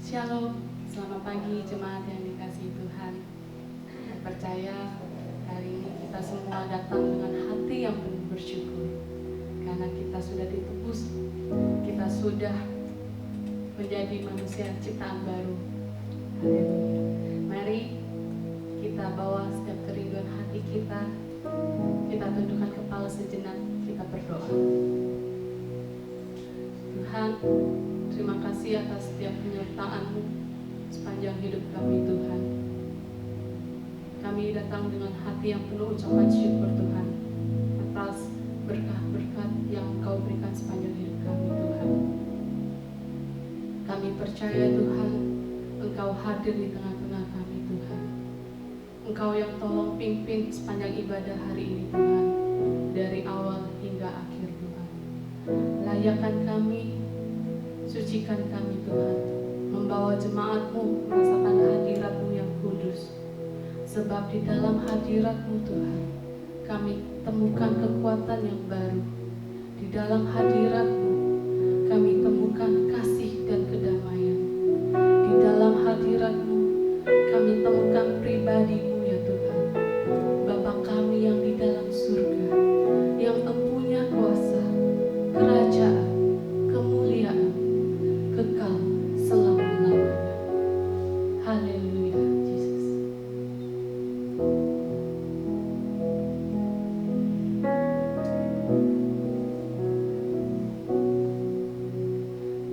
Shalom, selamat pagi jemaat yang dikasihi Tuhan. Saya percaya hari ini kita semua datang dengan hati yang penuh bersyukur karena kita sudah ditebus, kita sudah menjadi manusia ciptaan baru. Haleluya. Mari kita bawa setiap kerinduan hati kita tundukkan kepala sejenak, kita berdoa. Tuhan, terima kasih atas setiap penyertaan-Mu sepanjang hidup kami, Tuhan. Kami datang dengan hati yang penuh ucapan syukur, Tuhan, atas berkah-berkat yang Engkau berikan sepanjang hidup kami, Tuhan. Kami percaya, Tuhan, Engkau hadir di tengah-tengah kami, Tuhan. Engkau yang tolong pimpin sepanjang ibadah hari ini, Tuhan, dari awal hingga akhir, Tuhan. Layakan kami, sucikan kami, Tuhan, membawa jemaat-Mu merasakan hadirat-Mu yang kudus. Sebab di dalam hadirat-Mu, Tuhan, kami temukan kekuatan yang baru. Di dalam hadirat-Mu, kami temukan kasih dan kedamaian. Di dalam hadirat-Mu, kami temukan pribadi-Mu, ya Tuhan. Bapa kami yang di dalam surga, yang empunya kuasa, kerajaan, kemuliaan, kekal selama-lamanya. Haleluya, Yesus.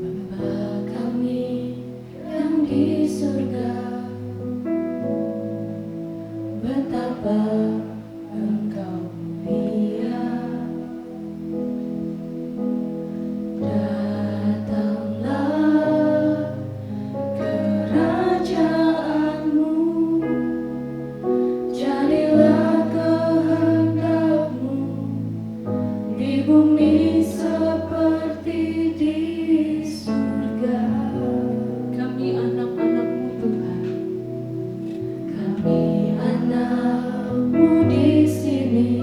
Bapa kami yang di surga, betapa Engkau mulia. Datanglah kerajaanmu, jadilah kehendak-Mu di bumi seperti di surga. Kami anak-anak-Mu, Tuhan. Kami anak-Mu di sini,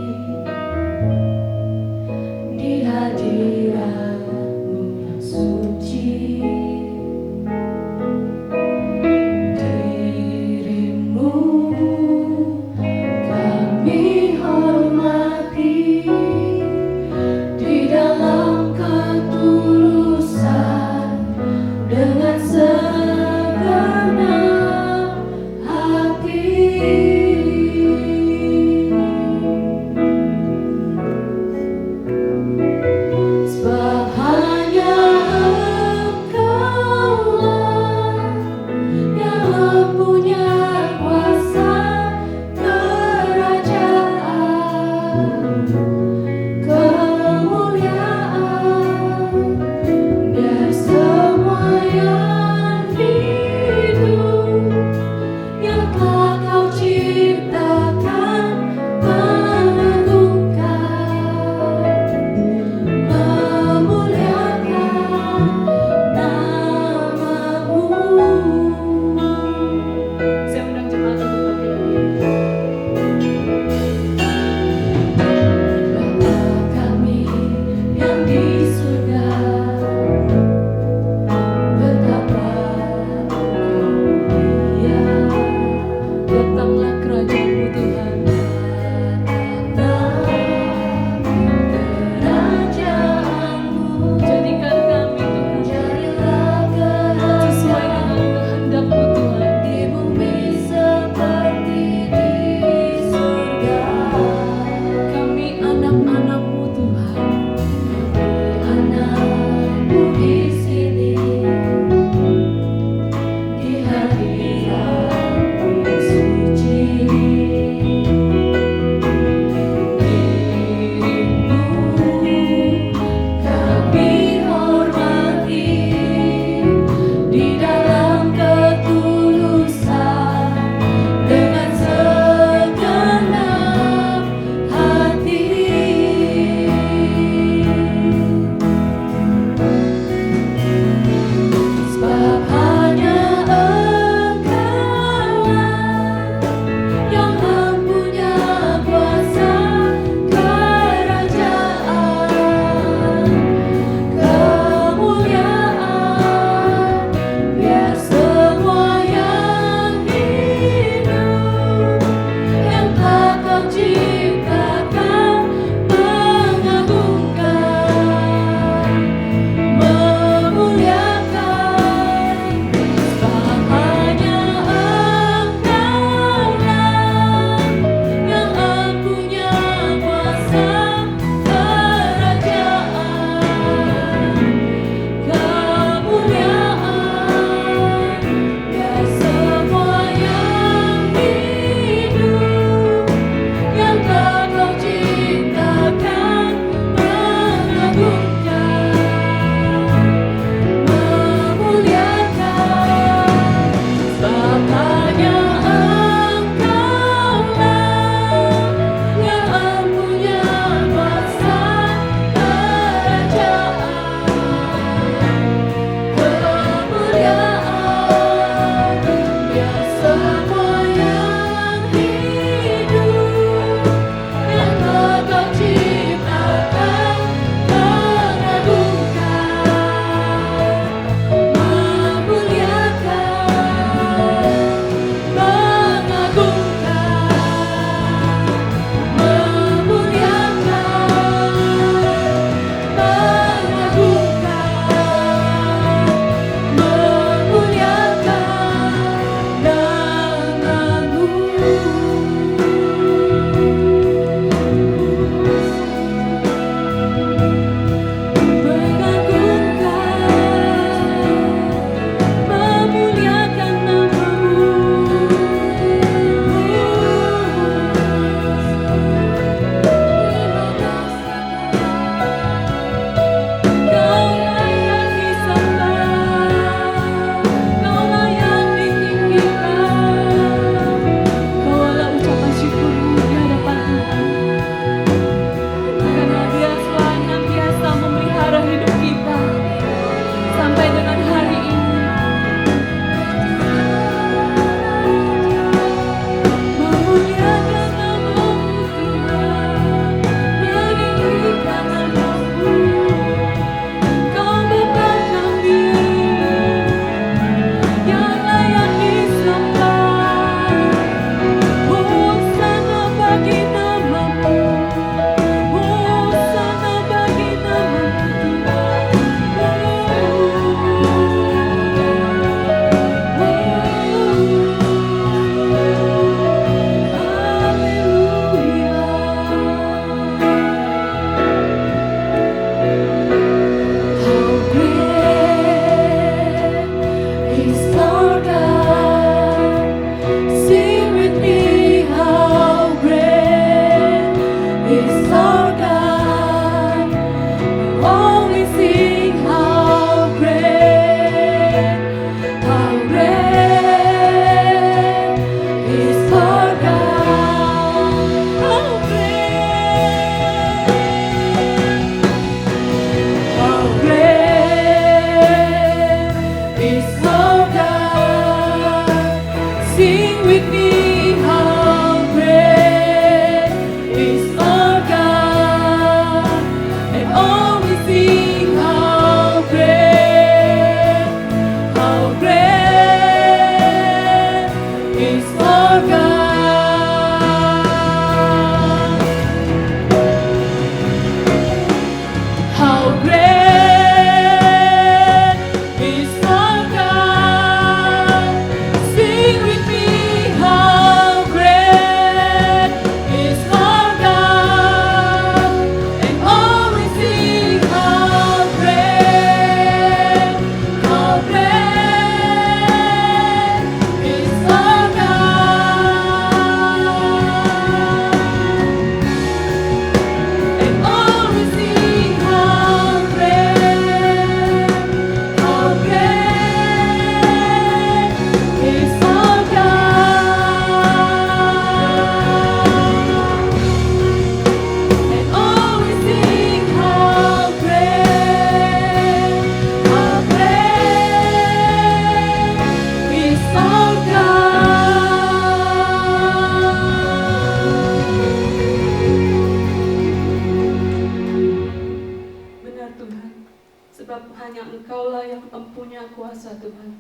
kuasa Tuhan.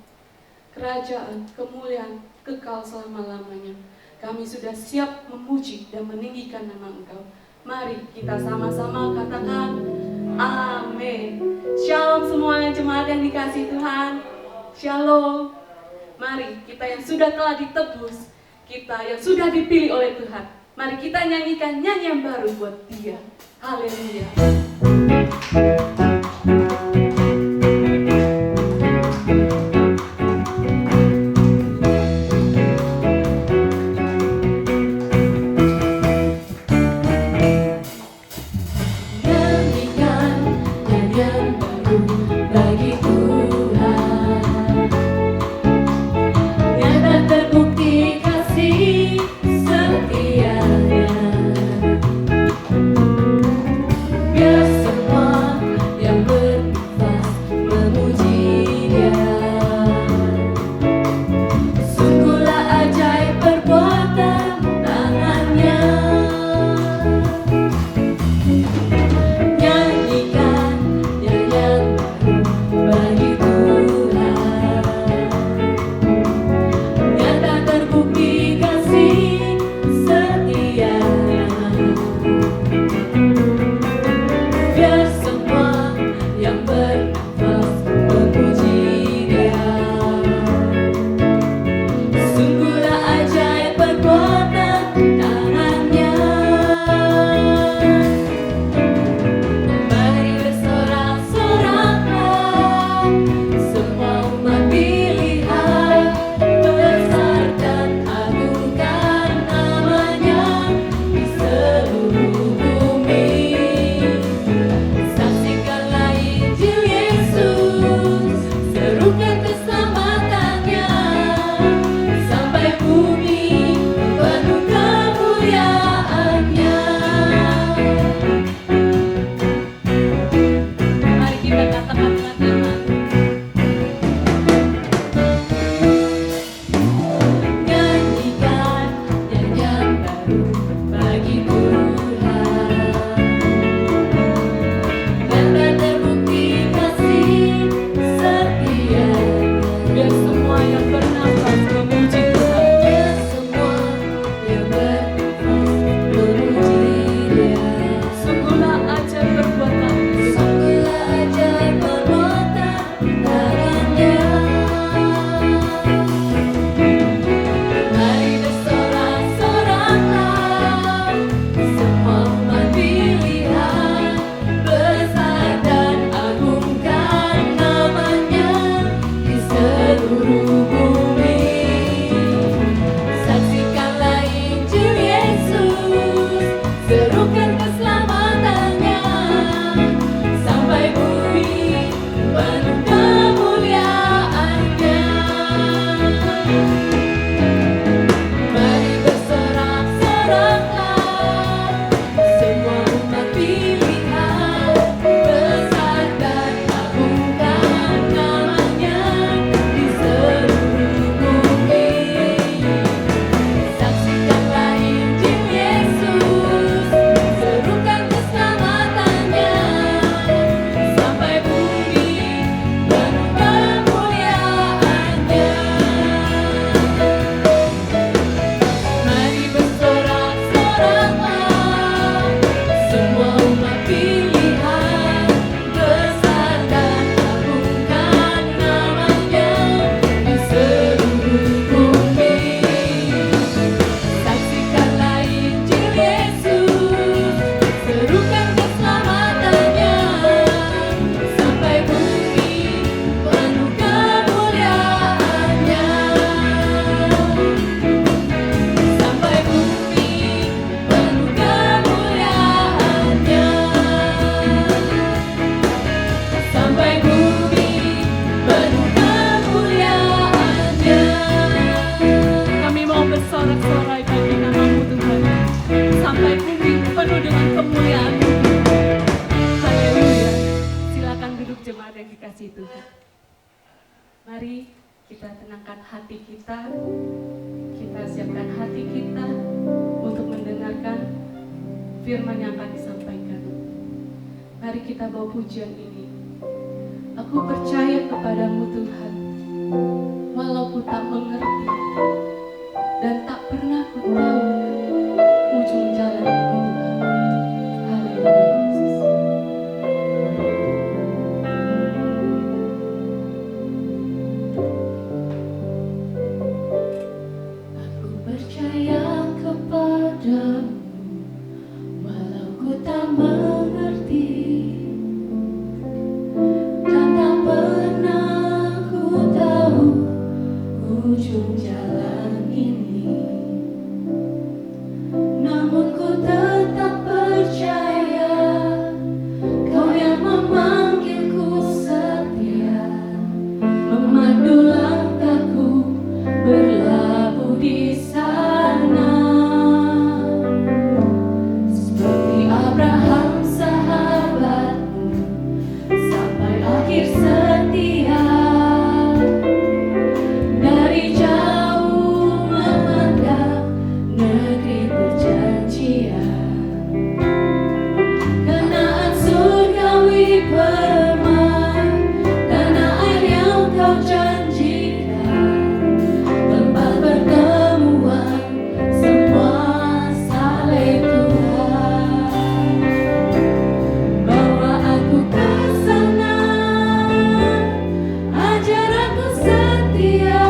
Kerajaan, kemuliaan, kekal selama-lamanya. Kami sudah siap memuji dan meninggikan nama Engkau. Mari kita sama-sama katakan amin. Shalom semuanya jemaat yang dikasihi Tuhan. Shalom. Mari kita yang sudah telah ditebus, kita yang sudah dipilih oleh Tuhan, mari kita nyanyikan nyanyian baru buat Dia. Haleluya. firman yang akan disampaikan. Mari kita bawa pujian ini. Aku percaya kepadamu Tuhan, walau ku tak mengerti dan tak pernah ku tahu ujung jalan ini Tuhan. Haleluya Yesus. Aku percaya kepadamu, walau ku tak mengerti dan tak pernah ku tahu ujung jalan ini. Namun ku tetap percaya, Kau yang memanggilku setia, memandu langkahku berlabuh di sana. Seperti Abraham sahabatmu, sampai akhir setia. Dari jauh memandang negeri perjanjian, Kanaan surgawi permai, tanah air yang Kau janjikan, tempat pertemuan semua saleh Tuhan. Bawa aku ke sana, ajar aku setia,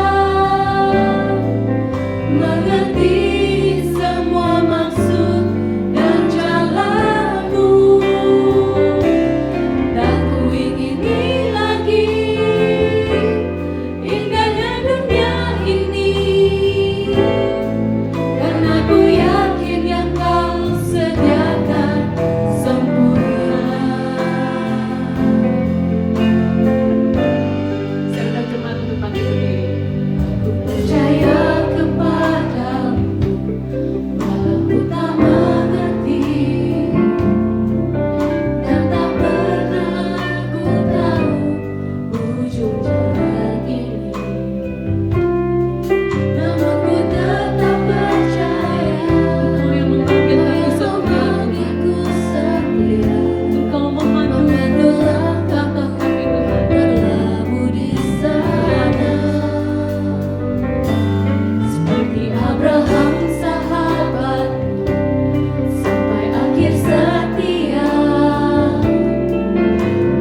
mengerti semua maksud dan jalanmu. Tak ku ingini lagi indahnya dunia ini, karena ku yakin yang Kau sediakan sempurna. Serta jemaat untuk bangkit berdiri. Aku percaya kepadamu, walau ku tak mengerti dan tak pernah ku tahu ujung jalan ini. Namun ku tetap percaya, Engkau yang memanggil Kau aku yang setia, memanggilku setia, Engkau memandu memandu langkah kami Tuhan. berlabuh di sana. Seperti Abraham sahabatmu, sampai akhir setia.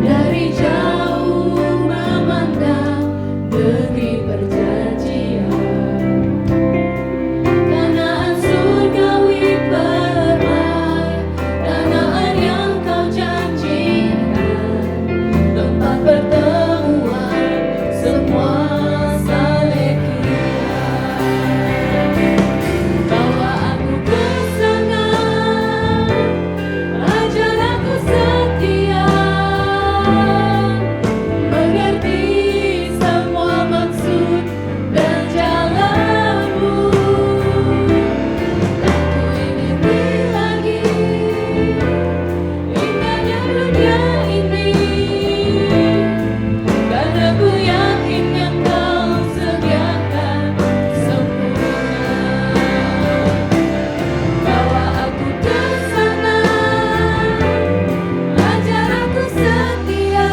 Dari jauh memandang negeri perjanjian, Kanaan surgawi permai, tanah air yang Kau janjikan, tempat pertemuan semua saleh Tuhan. Bawa aku ke sana, ajar aku setia, mengerti semua maksud dan jalanmu. Tak ku ingini lagi indahnya dunia ini, karena ku yakin yang Kau sediakan sempurna. Bawa aku ke sana, ajar aku setia,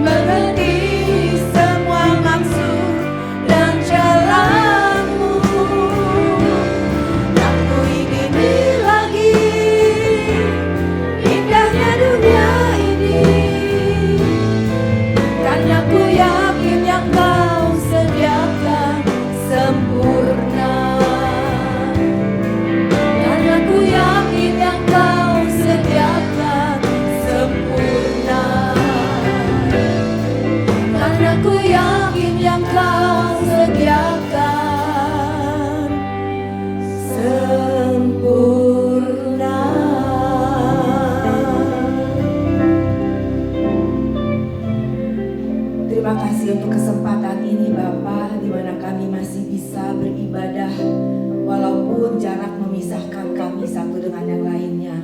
mengerti semua maksud dan jalanmu. Tak ku ingini lagi indahnya dunia ini, karena ku yakin yang Kau sediakan sempurna. Karena ku yakin yang Kau sediakan sempurna. Karena ku yakin yang Kau sediakan sempurna. Terima kasih untuk kesempatan ini Bapa, di mana kami masih bisa beribadah walaupun jarak memisahkan kami satu dengan yang lainnya.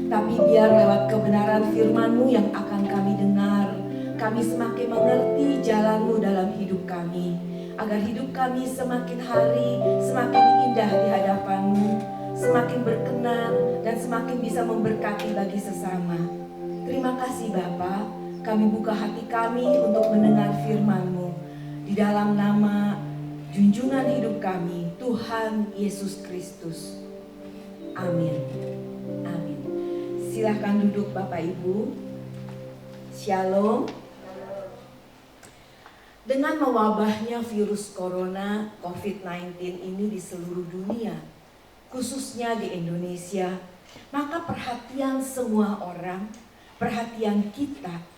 Tapi biar lewat kebenaran firman-Mu yang akan kami dengar, kami semakin mengerti jalan-Mu dalam hidup kami, agar hidup kami semakin hari semakin indah di hadapan-Mu, semakin berkenan dan semakin bisa memberkati bagi sesama. Terima kasih Bapa, kami buka hati kami untuk mendengar firman-Mu. Di dalam nama junjungan hidup kami, Tuhan Yesus Kristus. Amin. Amin. Silahkan duduk Bapak Ibu. Shalom. Dengan mewabahnya virus corona COVID-19 ini di seluruh dunia, khususnya di Indonesia, maka perhatian semua orang, perhatian kita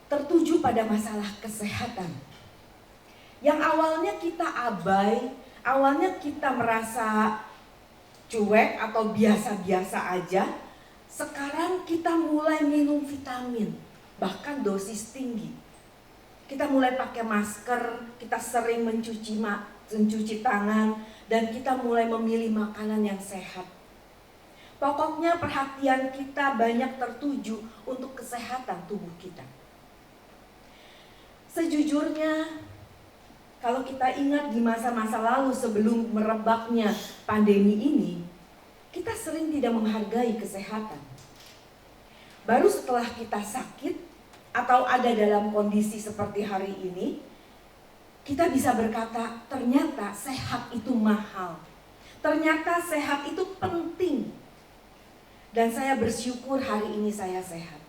tertuju pada masalah kesehatan. Yang awalnya kita abai, awalnya kita merasa cuek atau biasa-biasa aja, sekarang kita mulai minum vitamin, bahkan dosis tinggi. Kita mulai pakai masker, kita sering mencuci tangan, dan kita mulai memilih makanan yang sehat. Pokoknya perhatian kita banyak tertuju untuk kesehatan tubuh kita. Sejujurnya, kalau kita ingat di masa-masa lalu sebelum merebaknya pandemi ini, kita sering tidak menghargai kesehatan. Baru setelah kita sakit atau ada dalam kondisi seperti hari ini, kita bisa berkata, ternyata sehat itu mahal. Ternyata sehat itu penting. Dan saya bersyukur hari ini saya sehat.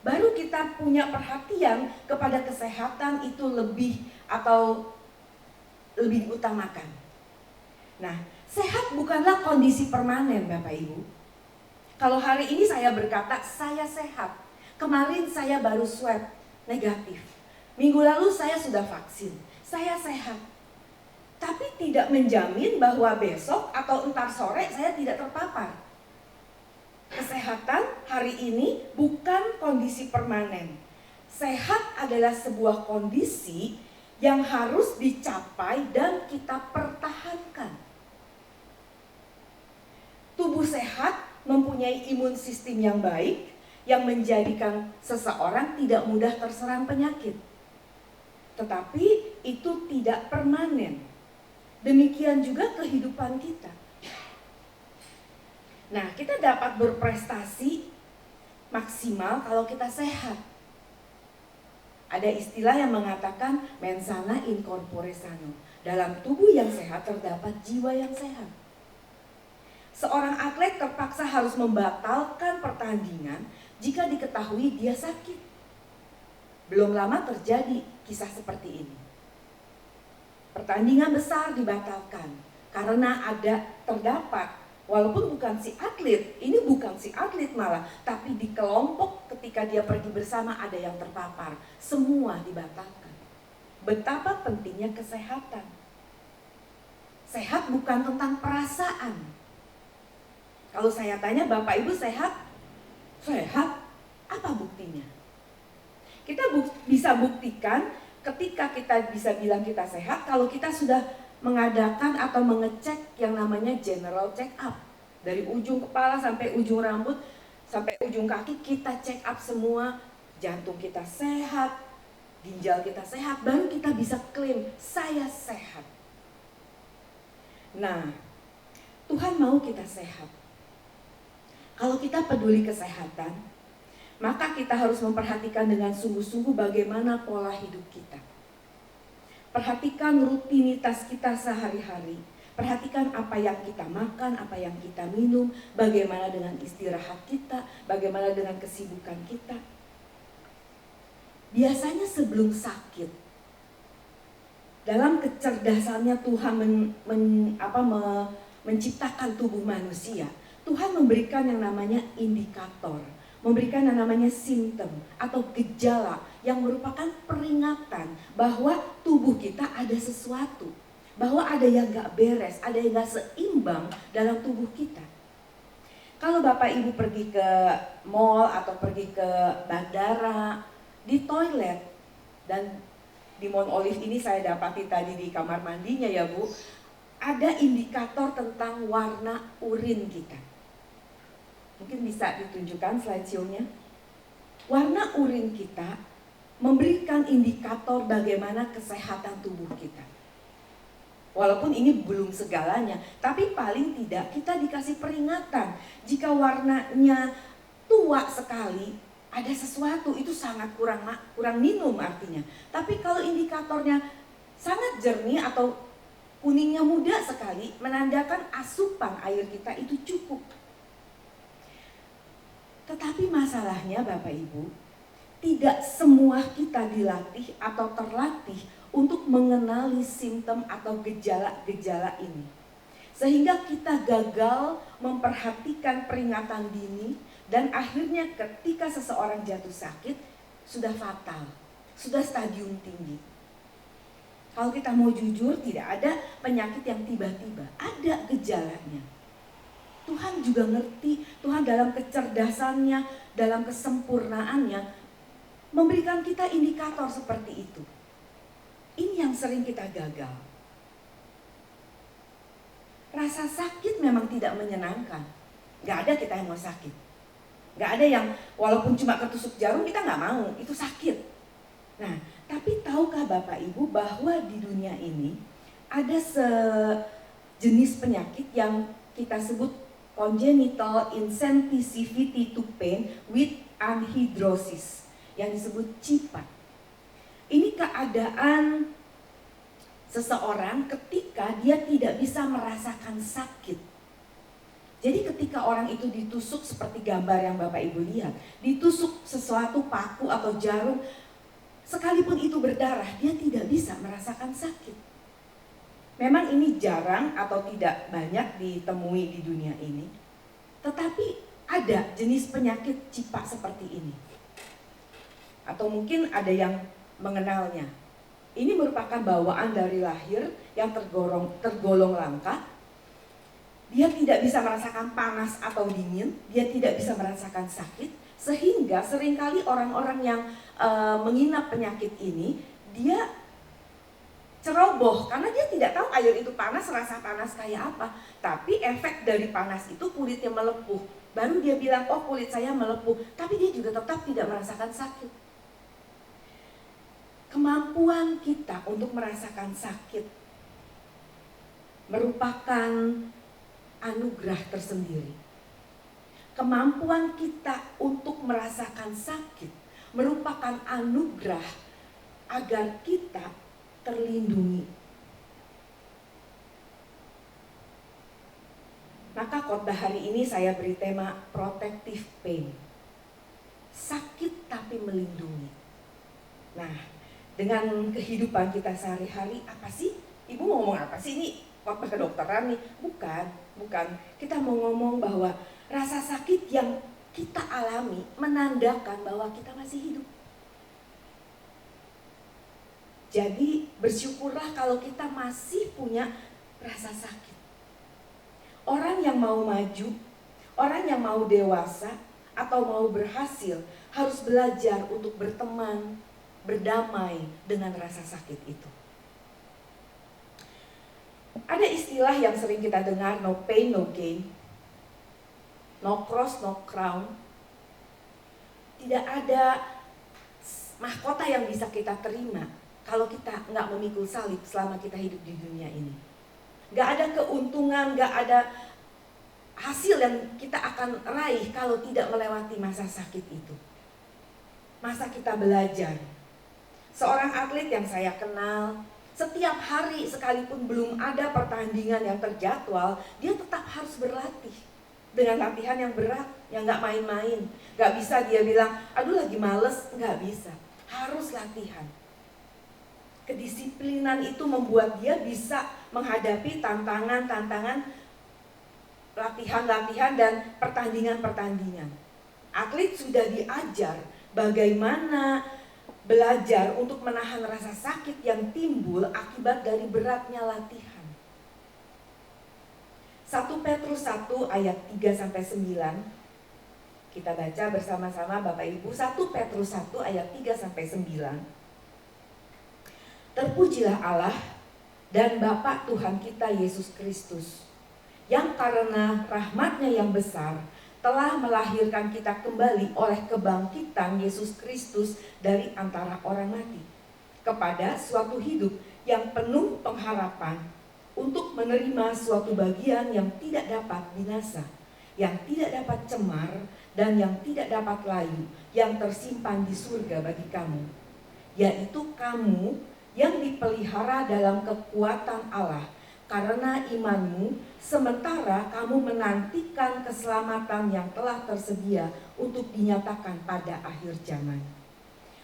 Baru kita punya perhatian kepada kesehatan itu lebih utamakan. Nah, sehat bukanlah kondisi permanen Bapak Ibu. Kalau hari ini saya berkata, saya sehat. Kemarin saya baru swab negatif. Minggu lalu saya sudah vaksin. Saya sehat. Tapi tidak menjamin bahwa besok atau entar sore saya tidak terpapar. Kesehatan hari ini bukan kondisi permanen. Sehat adalah sebuah kondisi yang harus dicapai dan kita pertahankan. Tubuh sehat mempunyai imun sistem yang baik, yang menjadikan seseorang tidak mudah terserang penyakit. Tetapi itu tidak permanen. Demikian juga kehidupan kita. Nah, kita dapat berprestasi maksimal kalau kita sehat. Ada istilah yang mengatakan mens sana in corpore sano. Dalam tubuh yang sehat terdapat jiwa yang sehat. Seorang atlet terpaksa harus membatalkan pertandingan jika diketahui dia sakit. Belum lama terjadi kisah seperti ini. Pertandingan besar dibatalkan karena terdapat, walaupun bukan si atlet, ini bukan si atlet malah, tapi di kelompok ketika dia pergi bersama ada yang terpapar. Semua dibatalkan. Betapa pentingnya kesehatan. Sehat bukan tentang perasaan. Kalau saya tanya, Bapak Ibu sehat? Sehat, apa buktinya? Kita bisa buktikan ketika kita bisa bilang kita sehat kalau kita sudah mengadakan atau mengecek yang namanya general check up. Dari ujung kepala sampai ujung rambut, sampai ujung kaki kita check up semua. Jantung kita sehat, ginjal kita sehat, baru kita bisa klaim saya sehat. Nah, Tuhan mau kita sehat. Kalau kita peduli kesehatan, maka kita harus memperhatikan dengan sungguh-sungguh bagaimana pola hidup kita. Perhatikan rutinitas kita sehari-hari. Perhatikan apa yang kita makan, apa yang kita minum, bagaimana dengan istirahat kita, bagaimana dengan kesibukan kita. Biasanya sebelum sakit, dalam kecerdasannya Tuhan menciptakan tubuh manusia, Tuhan memberikan yang namanya indikator, memberikan yang namanya simptom atau gejala yang merupakan peringatan bahwa tubuh kita ada sesuatu, bahwa ada yang gak beres, ada yang gak seimbang dalam tubuh kita. Kalau Bapak Ibu pergi ke mall atau pergi ke bandara, di toilet, dan di Mount Olive ini saya dapati tadi di kamar mandinya ya Bu, ada indikator tentang warna urin kita. Mungkin bisa ditunjukkan slideshow-nya. Warna urin kita memberikan indikator bagaimana kesehatan tubuh kita. Walaupun ini belum segalanya, tapi paling tidak kita dikasih peringatan. Jika warnanya tua sekali ada sesuatu, itu sangat kurang minum artinya. Tapi kalau indikatornya sangat jernih atau kuningnya muda sekali, menandakan asupan air kita itu cukup. Tetapi masalahnya Bapak Ibu, tidak semua kita dilatih atau terlatih untuk mengenali simptom atau gejala-gejala ini. Sehingga kita gagal memperhatikan peringatan dini dan akhirnya ketika seseorang jatuh sakit sudah fatal, sudah stadium tinggi. Kalau kita mau jujur, tidak ada penyakit yang tiba-tiba, ada gejalanya. Tuhan juga ngerti, Tuhan dalam kecerdasannya, dalam kesempurnaannya memberikan kita indikator seperti itu. Ini yang sering kita gagal. Rasa sakit memang tidak menyenangkan. Gak ada kita yang mau sakit. Gak ada yang walaupun cuma ketusuk jarum kita gak mau, itu sakit. Nah, tapi tahukah Bapak Ibu bahwa di dunia ini ada sejenis penyakit yang kita sebut congenital insensitivity to pain with anhidrosis, yang disebut CIPAT. Ini keadaan seseorang ketika dia tidak bisa merasakan sakit. Jadi ketika orang itu ditusuk seperti gambar yang Bapak Ibu lihat, ditusuk sesuatu paku atau jarum, sekalipun itu berdarah, dia tidak bisa merasakan sakit. Memang ini jarang atau tidak banyak ditemui di dunia ini, tetapi ada jenis penyakit CIPAT seperti ini. Atau mungkin ada yang mengenalnya. Ini merupakan bawaan dari lahir yang tergolong langka. Dia tidak bisa merasakan panas atau dingin, dia tidak bisa merasakan sakit, sehingga seringkali orang-orang yang menginap penyakit ini, dia ceroboh karena dia tidak tahu air itu panas, rasa panas kayak apa. Tapi efek dari panas itu kulitnya melepuh. Baru dia bilang, oh kulit saya melepuh, tapi dia juga tetap tidak merasakan sakit. Kemampuan kita untuk merasakan sakit merupakan anugerah tersendiri. Kemampuan kita untuk merasakan sakit merupakan anugerah agar kita terlindungi. Maka khotbah hari ini saya beri tema protective pain. Sakit tapi melindungi. Nah, dengan kehidupan kita sehari-hari, apa sih? Ibu mau ngomong apa sih? Ini khotbah kedokteran nih? Bukan. Kita mau ngomong bahwa rasa sakit yang kita alami menandakan bahwa kita masih hidup. Jadi bersyukurlah kalau kita masih punya rasa sakit. Orang yang mau maju, orang yang mau dewasa atau mau berhasil harus belajar untuk berteman, berdamai dengan rasa sakit itu. Ada istilah yang sering kita dengar, no pain, no gain. No cross, no crown. Tidak ada mahkota yang bisa kita terima kalau kita nggak memikul salib selama kita hidup di dunia ini. Nggak ada keuntungan, nggak ada hasil yang kita akan raih kalau tidak melewati masa sakit itu. Masa kita belajar. Seorang atlet yang saya kenal, setiap hari sekalipun belum ada pertandingan yang terjadwal, dia tetap harus berlatih. Dengan latihan yang berat, yang gak main-main. Gak bisa dia bilang, aduh lagi males, gak bisa. Harus latihan. Kedisiplinan itu membuat dia bisa menghadapi tantangan-tantangan, latihan-latihan dan pertandingan-pertandingan. Atlet sudah diajar bagaimana belajar untuk menahan rasa sakit yang timbul akibat dari beratnya latihan. 1 Petrus 1 ayat 3-9. Kita baca bersama-sama Bapak Ibu. 1 Petrus 1 ayat 3-9. Terpujilah Allah dan Bapa Tuhan kita Yesus Kristus, yang karena rahmat-Nya yang besar telah melahirkan kita kembali oleh kebangkitan Yesus Kristus dari antara orang mati, kepada suatu hidup yang penuh pengharapan, untuk menerima suatu bagian yang tidak dapat binasa, yang tidak dapat cemar dan yang tidak dapat layu, yang tersimpan di surga bagi kamu, yaitu kamu yang dipelihara dalam kekuatan Allah karena imanmu, sementara kamu menantikan keselamatan yang telah tersedia untuk dinyatakan pada akhir zaman.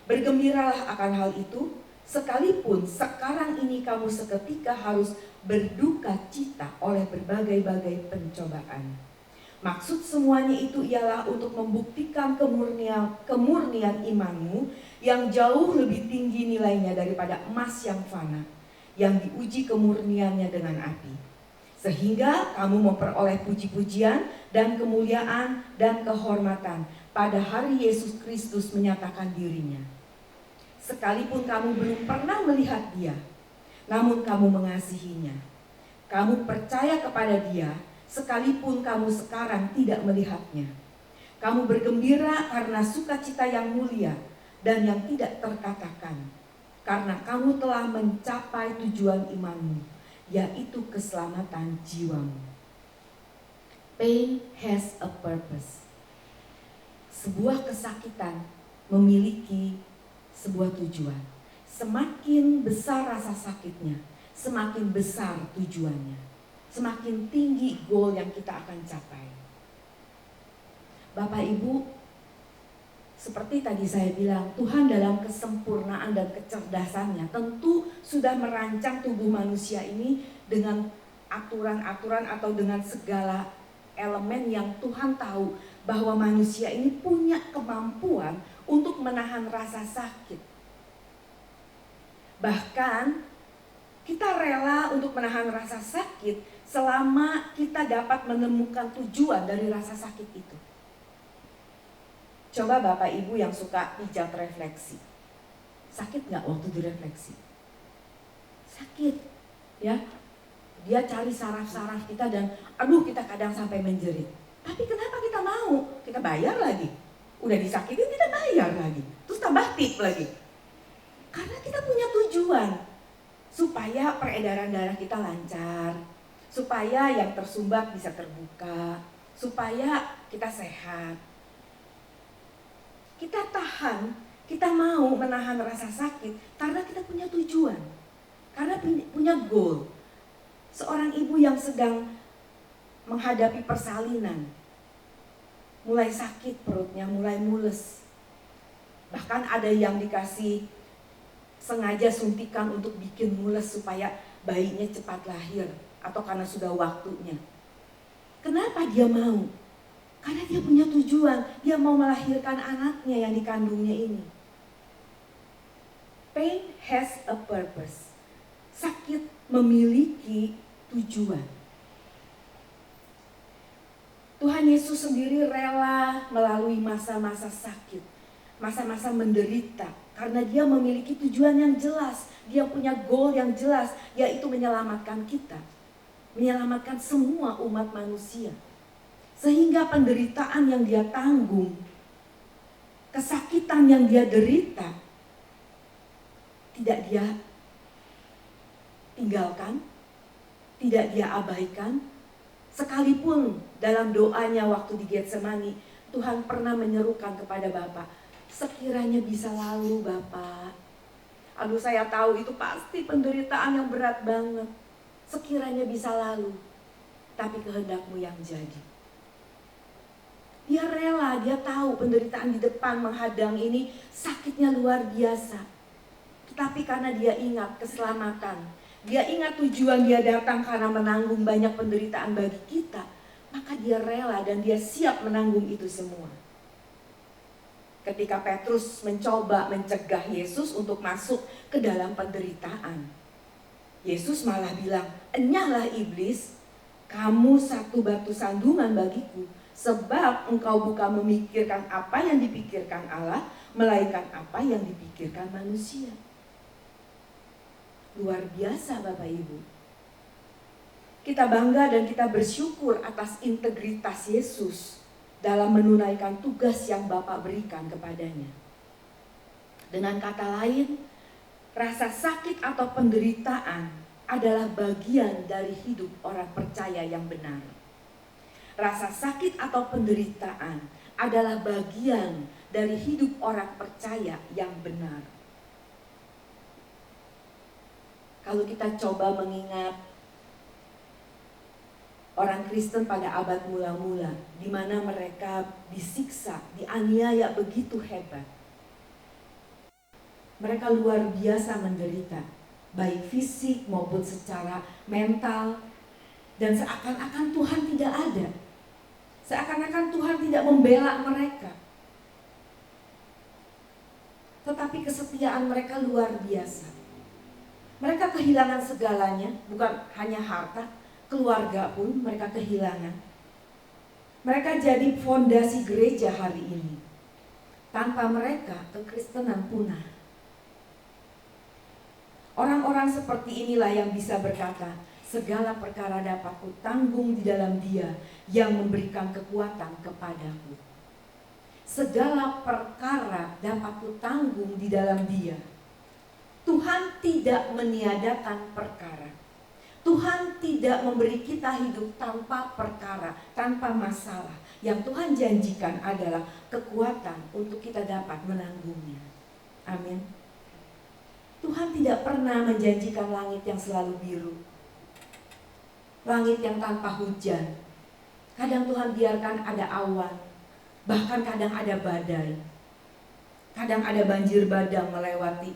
Bergembiralah akan hal itu, sekalipun sekarang ini kamu seketika harus berduka cita oleh berbagai-bagai pencobaan. Maksud semuanya itu ialah untuk membuktikan kemurnian imanmu yang jauh lebih tinggi nilainya daripada emas yang fana, yang diuji kemurniannya dengan api, sehingga kamu memperoleh puji-pujian dan kemuliaan dan kehormatan pada hari Yesus Kristus menyatakan dirinya. Sekalipun kamu belum pernah melihat Dia, namun kamu mengasihinya. Kamu percaya kepada Dia, sekalipun kamu sekarang tidak melihatnya. Kamu bergembira karena sukacita yang mulia dan yang tidak terkatakan, karena kamu telah mencapai tujuan imanmu, yaitu keselamatan jiwamu. Pain has a purpose. Sebuah kesakitan memiliki sebuah tujuan. Semakin besar rasa sakitnya, semakin besar tujuannya. Semakin tinggi goal yang kita akan capai. Bapak Ibu, seperti tadi saya bilang, Tuhan dalam kesempurnaan dan kecerdasannya tentu sudah merancang tubuh manusia ini dengan aturan-aturan atau dengan segala elemen yang Tuhan tahu bahwa manusia ini punya kemampuan untuk menahan rasa sakit. Bahkan kita rela untuk menahan rasa sakit selama kita dapat menemukan tujuan dari rasa sakit itu. Coba Bapak Ibu yang suka pijat refleksi, sakit gak waktu direfleksi? Sakit, ya. Dia cari saraf-saraf kita dan aduh kita kadang sampai menjerit. Tapi kenapa kita mau? Kita bayar lagi. Udah disakitin kita bayar lagi. Terus tambah tip lagi. Karena kita punya tujuan. Supaya peredaran darah kita lancar. Supaya yang tersumbat bisa terbuka. Supaya kita sehat. Kita tahan, kita mau menahan rasa sakit karena kita punya tujuan. Karena punya goal. Seorang ibu yang sedang menghadapi persalinan, mulai sakit perutnya, mulai mules. Bahkan ada yang dikasih sengaja suntikan untuk bikin mules supaya bayinya cepat lahir atau karena sudah waktunya. Kenapa dia mau? Karena dia punya tujuan, dia mau melahirkan anaknya yang dikandungnya ini. Pain has a purpose. Sakit memiliki tujuan. Tuhan Yesus sendiri rela melalui masa-masa sakit, masa-masa menderita, karena dia memiliki tujuan yang jelas. Dia punya goal yang jelas, yaitu menyelamatkan kita, menyelamatkan semua umat manusia. Sehingga penderitaan yang dia tanggung, kesakitan yang dia derita, tidak dia tinggalkan, tidak dia abaikan. Sekalipun dalam doanya waktu di Getsemani, Tuhan pernah menyerukan kepada Bapa, sekiranya bisa lalu Bapa. Aduh saya tahu itu pasti penderitaan yang berat banget. Sekiranya bisa lalu, tapi kehendakmu yang jadi. Dia rela, dia tahu penderitaan di depan menghadang ini sakitnya luar biasa. Tetapi karena dia ingat keselamatan, dia ingat tujuan dia datang karena menanggung banyak penderitaan bagi kita, maka dia rela dan dia siap menanggung itu semua. Ketika Petrus mencoba mencegah Yesus untuk masuk ke dalam penderitaan, Yesus malah bilang, "Enyahlah iblis, kamu satu batu sandungan bagiku. Sebab engkau bukan memikirkan apa yang dipikirkan Allah, melainkan apa yang dipikirkan manusia." Luar biasa Bapak Ibu. Kita bangga dan kita bersyukur atas integritas Yesus dalam menunaikan tugas yang Bapa berikan kepadanya. Dengan kata lain, rasa sakit atau penderitaan adalah bagian dari hidup orang percaya yang benar. rasa sakit atau penderitaan adalah bagian dari hidup orang percaya yang benar. Kalau kita coba mengingat orang Kristen pada abad mula-mula, di mana mereka disiksa, dianiaya begitu hebat. Mereka luar biasa menderita, baik fisik maupun secara mental. Dan seakan-akan Tuhan tidak ada. Seakan-akan Tuhan tidak membela mereka. Tetapi kesetiaan mereka luar biasa. Mereka kehilangan segalanya, bukan hanya harta, keluarga pun mereka kehilangan. Mereka jadi fondasi gereja hari ini. Tanpa mereka, kekristenan punah. Orang-orang seperti inilah yang bisa berkata, segala perkara dapat kutanggung di dalam Dia yang memberikan kekuatan kepadaku. Segala perkara dapat kutanggung di dalam Dia. Tuhan tidak meniadakan perkara. Tuhan tidak memberi kita hidup tanpa perkara, tanpa masalah. Yang Tuhan janjikan adalah kekuatan untuk kita dapat menanggungnya. Amin. Tuhan tidak pernah menjanjikan langit yang selalu biru, langit yang tanpa hujan. Kadang Tuhan biarkan ada awan, bahkan kadang ada badai. Kadang ada banjir bandang melewati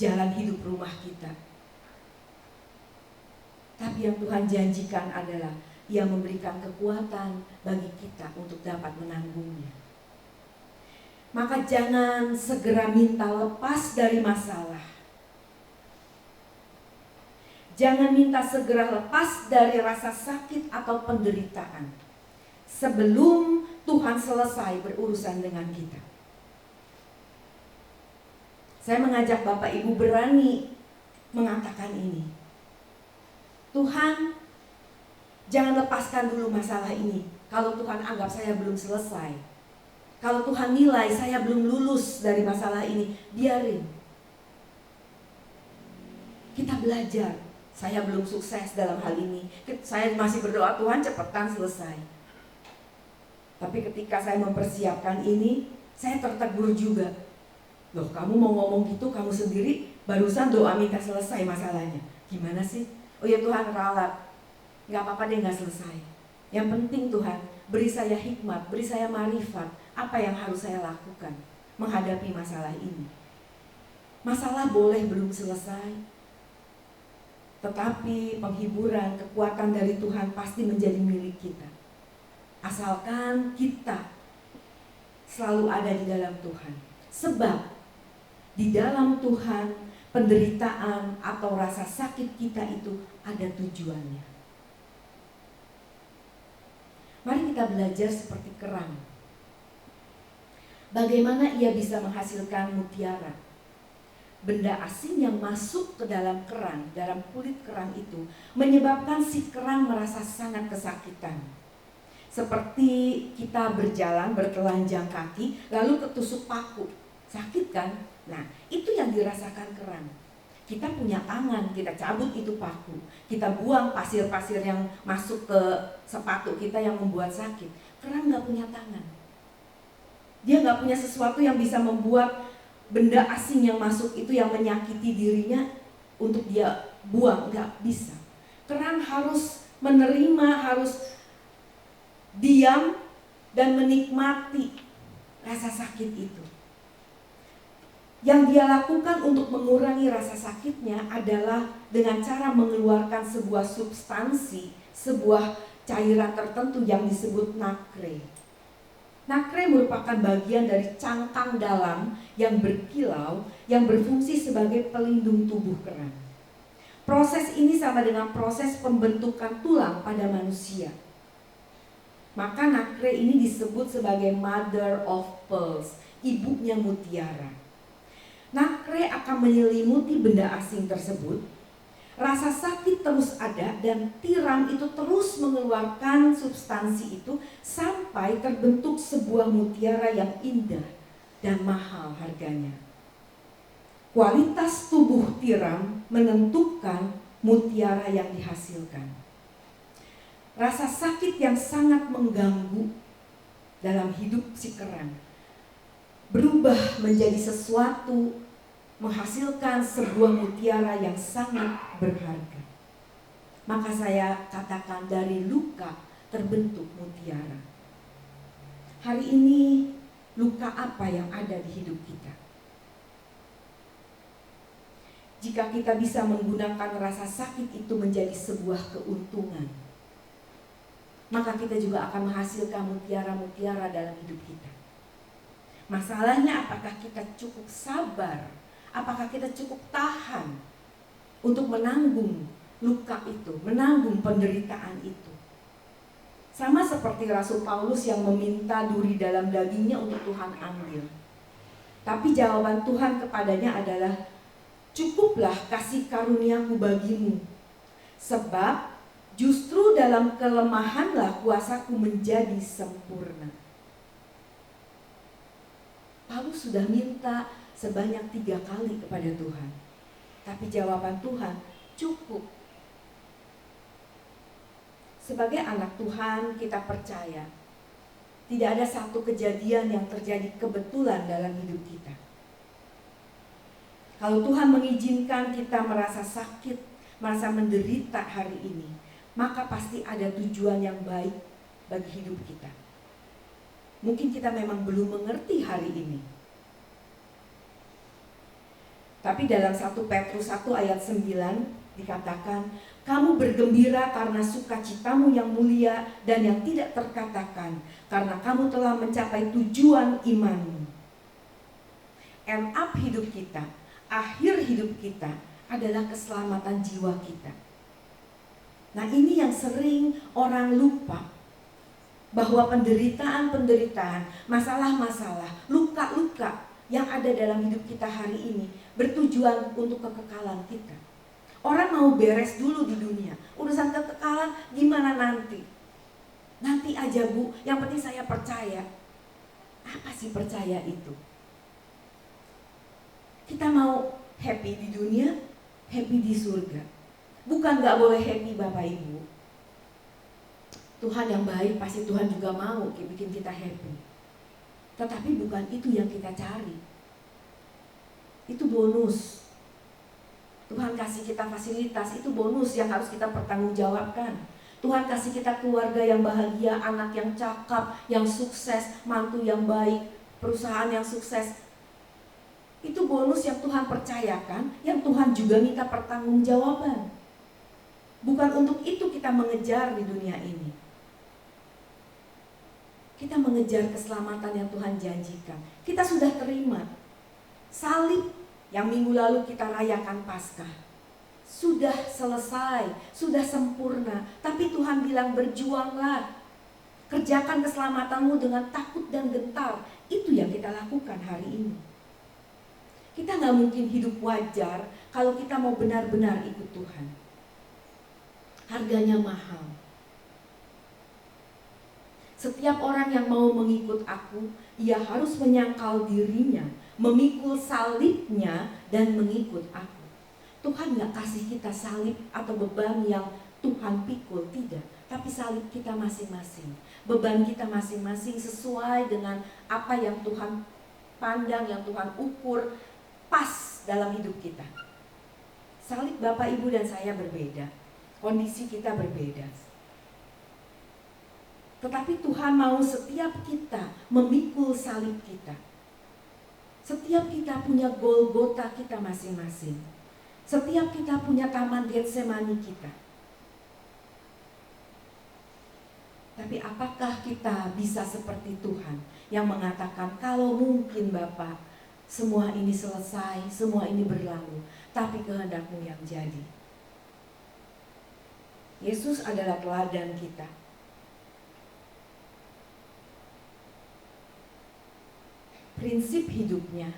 jalan hidup rumah kita. Tapi yang Tuhan janjikan adalah Ia memberikan kekuatan bagi kita untuk dapat menanggungnya. Maka jangan segera minta lepas dari masalah. Jangan minta segera lepas dari rasa sakit atau penderitaan sebelum Tuhan selesai berurusan dengan kita. Saya mengajak Bapak Ibu berani mengatakan ini. Tuhan, jangan lepaskan dulu masalah ini. Kalau Tuhan anggap saya belum selesai, kalau Tuhan nilai saya belum lulus dari masalah ini, biarin. Kita belajar. Saya belum sukses dalam hal ini. Saya masih berdoa, Tuhan cepetan selesai. Tapi ketika saya mempersiapkan ini, saya tertegur juga. Loh, kamu mau ngomong gitu, kamu sendiri barusan doa minta selesai masalahnya. Gimana sih? Oh ya Tuhan, ralat. Gak apa-apa deh gak selesai. Yang penting Tuhan, beri saya hikmat, beri saya marifat. Apa yang harus saya lakukan menghadapi masalah ini. Masalah boleh belum selesai, tetapi penghiburan, kekuatan dari Tuhan pasti menjadi milik kita. Asalkan kita selalu ada di dalam Tuhan. Sebab di dalam Tuhan, penderitaan atau rasa sakit kita itu ada tujuannya. Mari kita belajar seperti kerang. Bagaimana ia bisa menghasilkan mutiara? Benda asing yang masuk ke dalam kerang, dalam kulit kerang itu, menyebabkan si kerang merasa sangat kesakitan. Seperti kita berjalan, bertelanjang kaki, lalu ketusuk paku. Sakit kan? Nah, itu yang dirasakan kerang. Kita punya tangan, kita cabut itu paku. Kita buang pasir-pasir yang masuk ke sepatu kita yang membuat sakit. Kerang gak punya tangan. Dia gak punya sesuatu yang bisa membuat benda asing yang masuk itu yang menyakiti dirinya untuk dia buang. Gak bisa. Kerang harus menerima, harus diam dan menikmati rasa sakit itu. Yang dia lakukan untuk mengurangi rasa sakitnya adalah dengan cara mengeluarkan sebuah substansi, sebuah cairan tertentu yang disebut nakre. Nakre merupakan bagian dari cangkang dalam yang berkilau, yang berfungsi sebagai pelindung tubuh kerang. Proses ini sama dengan proses pembentukan tulang pada manusia. Maka nakre ini disebut sebagai mother of pearls, ibunya mutiara. Nakre akan menyelimuti benda asing tersebut. Rasa sakit terus ada dan tiram itu terus mengeluarkan substansi itu sampai terbentuk sebuah mutiara yang indah dan mahal harganya. Kualitas tubuh tiram menentukan mutiara yang dihasilkan. rasa sakit yang sangat mengganggu dalam hidup si kerang berubah menjadi sesuatu, menghasilkan sebuah mutiara yang sangat berharga. Maka saya katakan dari luka terbentuk mutiara. Hari ini luka apa yang ada di hidup kita? Jika kita bisa menggunakan rasa sakit itu menjadi sebuah keuntungan, maka kita juga akan menghasilkan mutiara-mutiara dalam hidup kita. Masalahnya apakah kita cukup sabar? Apakah kita cukup tahan untuk menanggung luka itu, menanggung penderitaan itu? Sama seperti Rasul Paulus yang meminta duri dalam dagingnya untuk Tuhan ambil. Tapi jawaban Tuhan kepadanya adalah, cukuplah kasih karuniaku bagimu, sebab justru dalam kelemahanlah kuasaku menjadi sempurna. Paulus sudah minta sebanyak 3 kali kepada Tuhan, tapi jawaban Tuhan, cukup. Sebagai anak Tuhan, kita percaya tidak ada satu kejadian yang terjadi kebetulan dalam hidup kita. Kalau Tuhan mengizinkan kita merasa sakit, merasa menderita hari ini, maka pasti ada tujuan yang baik bagi hidup kita. Mungkin kita memang belum mengerti hari ini. Tapi dalam 1 Petrus 1 ayat 9 dikatakan, kamu bergembira karena sukacitamu yang mulia dan yang tidak terkatakan, karena kamu telah mencapai tujuan imanmu. End up hidup kita, akhir hidup kita adalah keselamatan jiwa kita. Nah, ini yang sering orang lupa, bahwa penderitaan-penderitaan, masalah-masalah, luka-luka yang ada dalam hidup kita hari ini bertujuan untuk kekekalan kita. Orang mau beres dulu di dunia, urusan kekekalan gimana nanti? Nanti aja Bu, yang penting saya percaya. Apa sih percaya itu? Kita mau happy di dunia, happy di surga. Bukan gak boleh happy Bapak Ibu. Tuhan yang baik, pasti Tuhan juga mau bikin kita happy. Tetapi bukan itu yang kita cari. Itu bonus. Tuhan kasih kita fasilitas, itu bonus yang harus kita pertanggungjawabkan. Tuhan kasih kita keluarga yang bahagia, anak yang cakap, yang sukses, mantu yang baik, perusahaan yang sukses. Itu bonus yang Tuhan percayakan, yang Tuhan juga minta pertanggungjawaban. Bukan untuk itu kita mengejar di dunia ini. Kita mengejar keselamatan yang Tuhan janjikan. Kita sudah terima salib yang minggu lalu kita rayakan Paskah. Sudah selesai, sudah sempurna. Tapi Tuhan bilang berjuanglah. Kerjakan keselamatanmu dengan takut dan gentar. Itu yang kita lakukan hari ini. Kita gak mungkin hidup wajar kalau kita mau benar-benar ikut Tuhan. Harganya mahal. Setiap orang yang mau mengikut aku, ia harus menyangkal dirinya, memikul salibnya, dan mengikut aku. Tuhan gak kasih kita salib atau beban yang Tuhan pikul, tidak. Tapi salib kita masing-masing, beban kita masing-masing sesuai dengan apa yang Tuhan pandang, yang Tuhan ukur, pas dalam hidup kita. Salib Bapak, Ibu, dan saya berbeda. Kondisi kita berbeda. Tetapi Tuhan mau setiap kita memikul salib kita. Setiap kita punya Golgota kita masing-masing. Setiap kita punya taman Getsemani kita. Tapi apakah kita bisa seperti Tuhan yang mengatakan, kalau mungkin Bapa, semua ini selesai, semua ini berlalu, tapi kehendak-Mu yang jadi. Yesus adalah teladan kita. Prinsip hidupnya,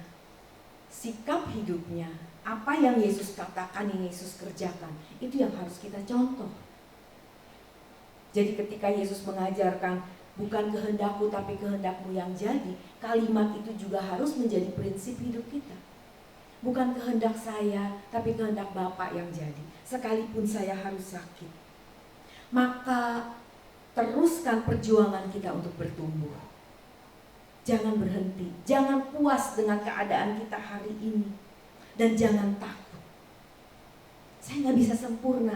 sikap hidupnya, apa yang Yesus katakan, yang Yesus kerjakan, itu yang harus kita contoh. Jadi ketika Yesus mengajarkan bukan kehendak-Ku tapi kehendak-Mu yang jadi, kalimat itu juga harus menjadi prinsip hidup kita. Bukan kehendak saya tapi kehendak Bapa yang jadi, sekalipun saya harus sakit. Maka teruskan perjuangan kita untuk bertumbuh. Jangan berhenti, jangan puas dengan keadaan kita hari ini, dan jangan takut. Saya nggak bisa sempurna.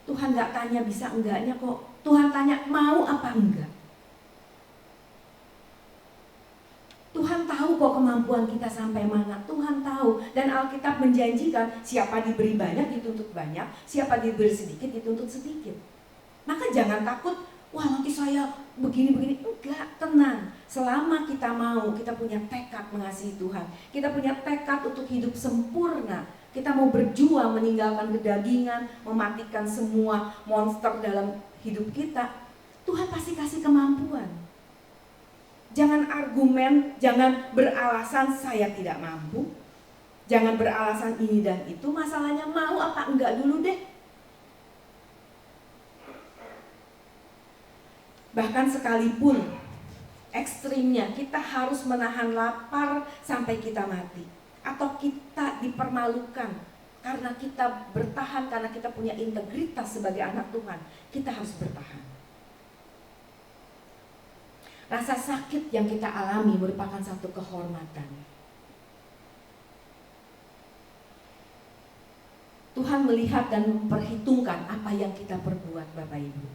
Tuhan nggak tanya bisa enggaknya kok. Tuhan tanya mau apa enggak. Tuhan tahu kok kemampuan kita sampai mana. Tuhan tahu. Dan Alkitab menjanjikan siapa diberi banyak dituntut banyak, siapa diberi sedikit dituntut sedikit. Maka jangan takut, wah nanti saya begini-begini. Enggak, tenang. Selama kita mau, kita punya tekad mengasihi Tuhan, kita punya tekad untuk hidup sempurna, kita mau berjuang meninggalkan kedagingan, mematikan semua monster dalam hidup kita, Tuhan pasti kasih kemampuan. Jangan argumen, jangan beralasan saya tidak mampu, jangan beralasan ini dan itu. Masalahnya mau apa enggak dulu deh. Bahkan sekalipun ekstrimnya kita harus menahan lapar sampai kita mati, atau kita dipermalukan karena kita bertahan, karena kita punya integritas sebagai anak Tuhan, kita harus bertahan. Rasa sakit yang kita alami merupakan satu kehormatan. Tuhan melihat dan memperhitungkan apa yang kita perbuat, Bapak Ibu.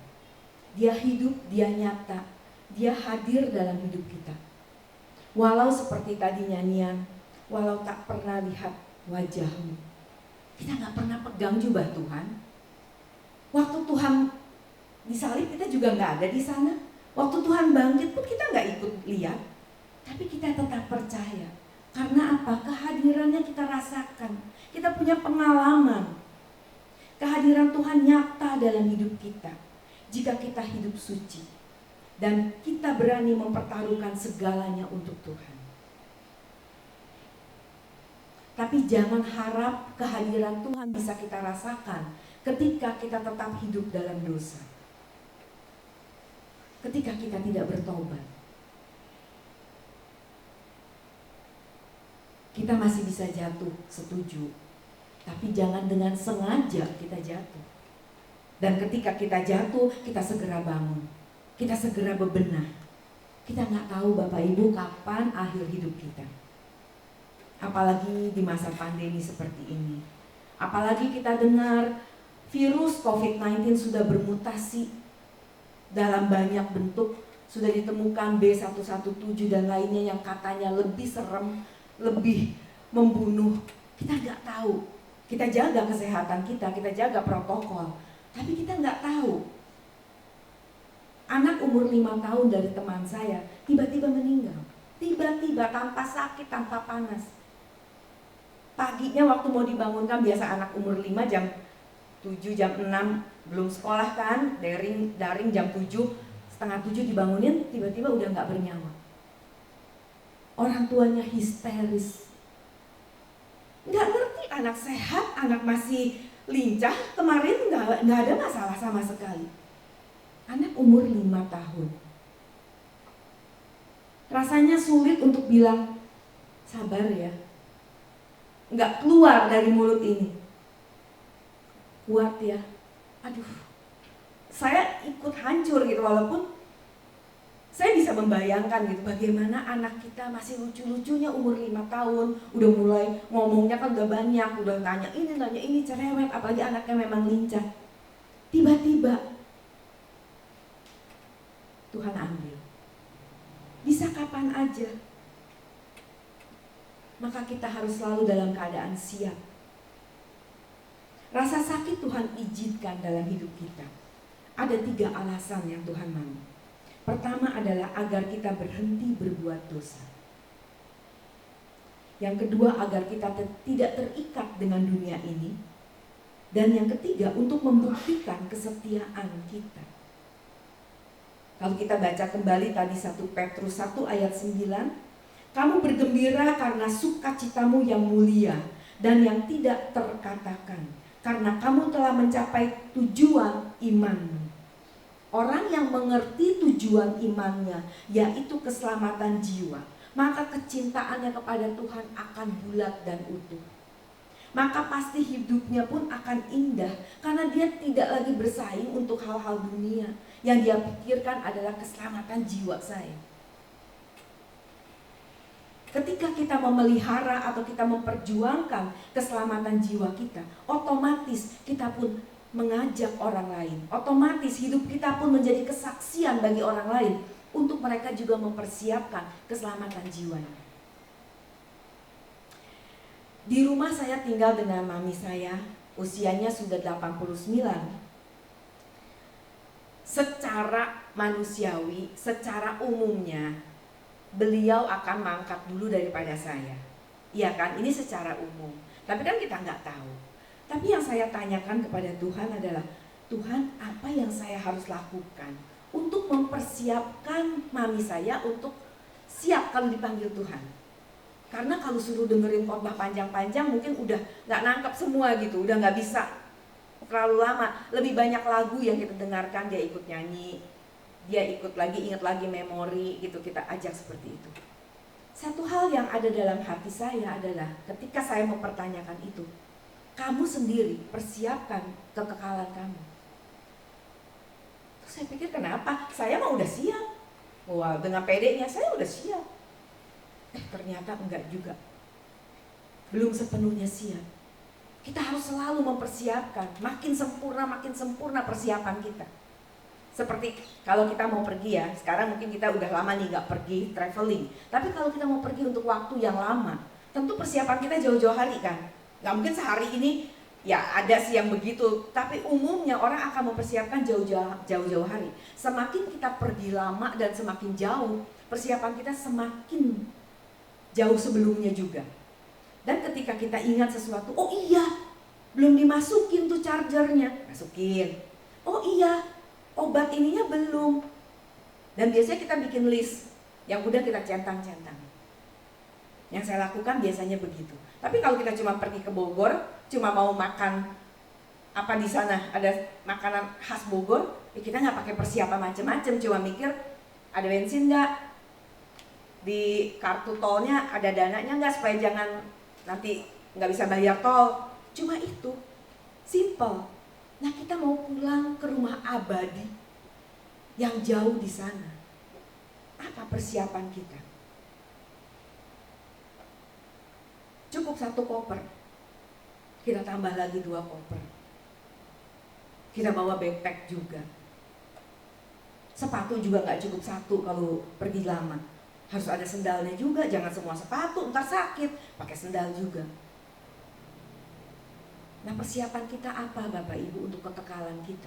Dia hidup, dia nyata, dia hadir dalam hidup kita. Walau seperti tadi nyanyian, walau tak pernah lihat wajahmu, kita gak pernah pegang jubah Tuhan. Waktu Tuhan disalib kita juga gak ada di sana. Waktu Tuhan bangkit pun kita gak ikut lihat. Tapi kita tetap percaya. Karena apa? Kehadirannya kita rasakan. Kita punya pengalaman. Kehadiran Tuhan nyata dalam hidup kita. Jika kita hidup suci dan kita berani mempertaruhkan segalanya untuk Tuhan. Tapi jangan harap kehadiran Tuhan bisa kita rasakan ketika kita tetap hidup dalam dosa, ketika kita tidak bertobat. Kita masih bisa jatuh, setuju, tapi jangan dengan sengaja kita jatuh. Dan ketika kita jatuh, kita segera bangun, kita segera bebenah. Kita nggak tahu Bapak Ibu kapan akhir hidup kita. Apalagi di masa pandemi seperti ini. Apalagi kita dengar virus COVID-19 sudah bermutasi dalam banyak bentuk. Sudah ditemukan B117 dan lainnya yang katanya lebih serem, lebih membunuh. Kita nggak tahu. Kita jaga kesehatan kita jaga protokol. Tapi kita nggak tahu. Anak umur 5 tahun dari teman saya tiba-tiba meninggal. Tiba-tiba, tanpa sakit, tanpa panas. Paginya waktu mau dibangunkan, biasa anak umur 5 jam 7, jam 6 belum sekolah kan, daring jam 7, setengah 7 dibangunin, tiba-tiba udah nggak bernyawa. Orang tuanya histeris. Nggak ngerti, anak sehat, anak masih lincah, kemarin nggak ada masalah sama sekali. Anak umur 5 tahun. Rasanya sulit untuk bilang, sabar ya. Nggak keluar dari mulut ini. Kuat ya. Aduh, saya ikut hancur gitu, walaupun saya bisa membayangkan gitu bagaimana anak kita masih lucu-lucunya umur 5 tahun, udah mulai ngomongnya kan udah banyak, udah nanya ini cerewet, apalagi anaknya memang lincah. Tiba-tiba Tuhan ambil. Bisa kapan aja. Maka kita harus selalu dalam keadaan siap. Rasa sakit Tuhan izinkan dalam hidup kita. Ada 3 alasan yang Tuhan mau. Pertama adalah agar kita berhenti berbuat dosa. Yang kedua, agar kita tidak terikat dengan dunia ini. Dan yang ketiga, untuk membuktikan kesetiaan kita. Kalau kita baca kembali tadi 1 Petrus 1 ayat 9, kamu bergembira karena sukacitamu yang mulia dan yang tidak terkatakan, karena kamu telah mencapai tujuan imanmu. Orang yang mengerti tujuan imannya, yaitu keselamatan jiwa, maka kecintaannya kepada Tuhan akan bulat dan utuh. maka pasti hidupnya pun akan indah, karena dia tidak lagi bersaing untuk hal-hal dunia. Yang dia pikirkan adalah keselamatan jiwa saya. Ketika kita memelihara atau kita memperjuangkan keselamatan jiwa kita, otomatis kita pun mengajak orang lain. Otomatis hidup kita pun menjadi kesaksian bagi orang lain untuk mereka juga mempersiapkan keselamatan jiwanya. Di rumah saya tinggal dengan mami saya, usianya sudah 89. Secara manusiawi, secara umumnya, beliau akan mangkat dulu daripada saya. Iya kan, ini secara umum. Tapi kan kita nggak tahu. Tapi yang saya tanyakan kepada Tuhan adalah, Tuhan, apa yang saya harus lakukan untuk mempersiapkan mami saya untuk siap kalau dipanggil Tuhan? Karena kalau suruh dengerin khotbah panjang-panjang mungkin udah nggak nangkep semua gitu, udah nggak bisa terlalu lama. Lebih banyak lagu yang kita dengarkan, dia ikut nyanyi, dia ikut lagi, ingat lagi memori gitu, kita ajak seperti itu. Satu hal yang ada dalam hati saya adalah ketika saya mempertanyakan itu, kamu sendiri persiapkan kekekalan kamu. Terus saya pikir kenapa? Saya mah udah siap. Wah, dengan pedenya saya udah siap. Ternyata enggak juga. Belum sepenuhnya siap. Kita harus selalu mempersiapkan. Makin sempurna persiapan kita. Seperti kalau kita mau pergi ya, sekarang mungkin kita udah lama nih gak pergi traveling. Tapi kalau kita mau pergi untuk waktu yang lama, tentu persiapan kita jauh-jauh hari kan. Gak mungkin sehari ini, ya ada sih yang begitu. Tapi umumnya orang akan mempersiapkan jauh-jauh hari. Semakin kita pergi lama dan semakin jauh, persiapan kita semakin jauh sebelumnya juga. Dan ketika kita ingat sesuatu, oh iya, belum dimasukin tuh chargernya, masukin. Oh iya, obat ininya belum. Dan biasanya kita bikin list yang udah kita centang-centang. Yang saya lakukan biasanya begitu. Tapi kalau kita cuma pergi ke Bogor, cuma mau makan apa di sana, ada makanan khas Bogor, ya kita nggak pakai persiapan macam-macam, cuma mikir ada bensin nggak, di kartu tolnya ada dananya nggak supaya jangan nanti nggak bisa bayar tol. Cuma itu, simple. Nah, kita mau pulang ke rumah abadi yang jauh di sana. Apa persiapan kita? Cukup 1 koper, kita tambah lagi 2 koper. Kita bawa backpack juga. Sepatu juga nggak cukup 1 kalau pergi lama. Harus ada sendalnya juga, jangan semua sepatu, ntar sakit, pakai sendal juga. Nah, persiapan kita apa Bapak Ibu untuk kekekalan kita?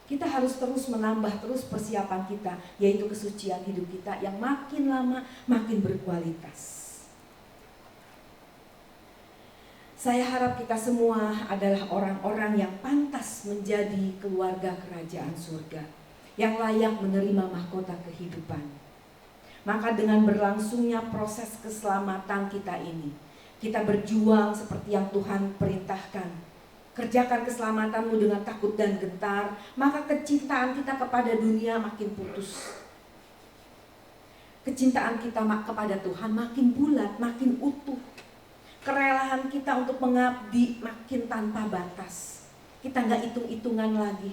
Kita harus terus menambah terus persiapan kita, yaitu kesucian hidup kita yang makin lama makin berkualitas. Saya harap kita semua adalah orang-orang yang pantas menjadi keluarga kerajaan surga, yang layak menerima mahkota kehidupan. Maka dengan berlangsungnya proses keselamatan kita ini, kita berjuang seperti yang Tuhan perintahkan. Kerjakan keselamatanmu dengan takut dan gentar, maka kecintaan kita kepada dunia makin putus. Kecintaan kita kepada Tuhan makin bulat, makin utuh. Kerelaan kita untuk mengabdi makin tanpa batas. Kita gak hitung-hitungan lagi.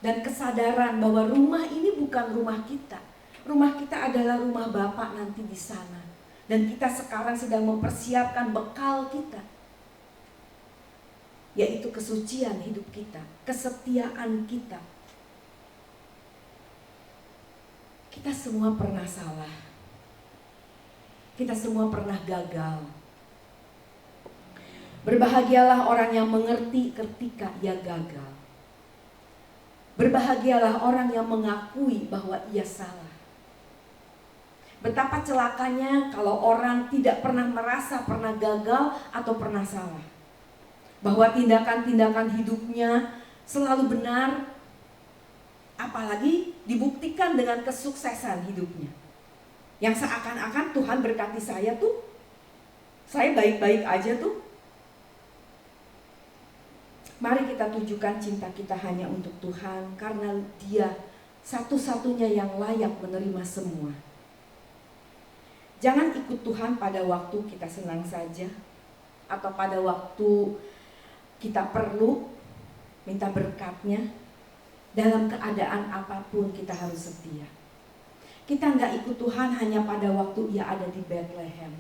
Dan kesadaran bahwa rumah ini bukan rumah kita. Rumah kita adalah rumah Bapa nanti di sana. Dan kita sekarang sedang mempersiapkan bekal kita, yaitu kesucian hidup kita, kesetiaan kita. Kita semua pernah salah. Kita semua pernah gagal. Berbahagialah orang yang mengerti ketika ia gagal. Berbahagialah orang yang mengakui bahwa ia salah. Betapa celakanya kalau orang tidak pernah merasa pernah gagal atau pernah salah. Bahwa tindakan-tindakan hidupnya selalu benar, apalagi dibuktikan dengan kesuksesan hidupnya. Yang seakan-akan Tuhan berkati saya tuh, saya baik-baik aja tuh. Mari kita tujukan cinta kita hanya untuk Tuhan, karena Dia satu-satunya yang layak menerima semua. Jangan ikut Tuhan pada waktu kita senang saja, atau pada waktu kita perlu minta berkatnya. Dalam keadaan apapun kita harus setia. Kita nggak ikut Tuhan hanya pada waktu Ia ada di Bethlehem,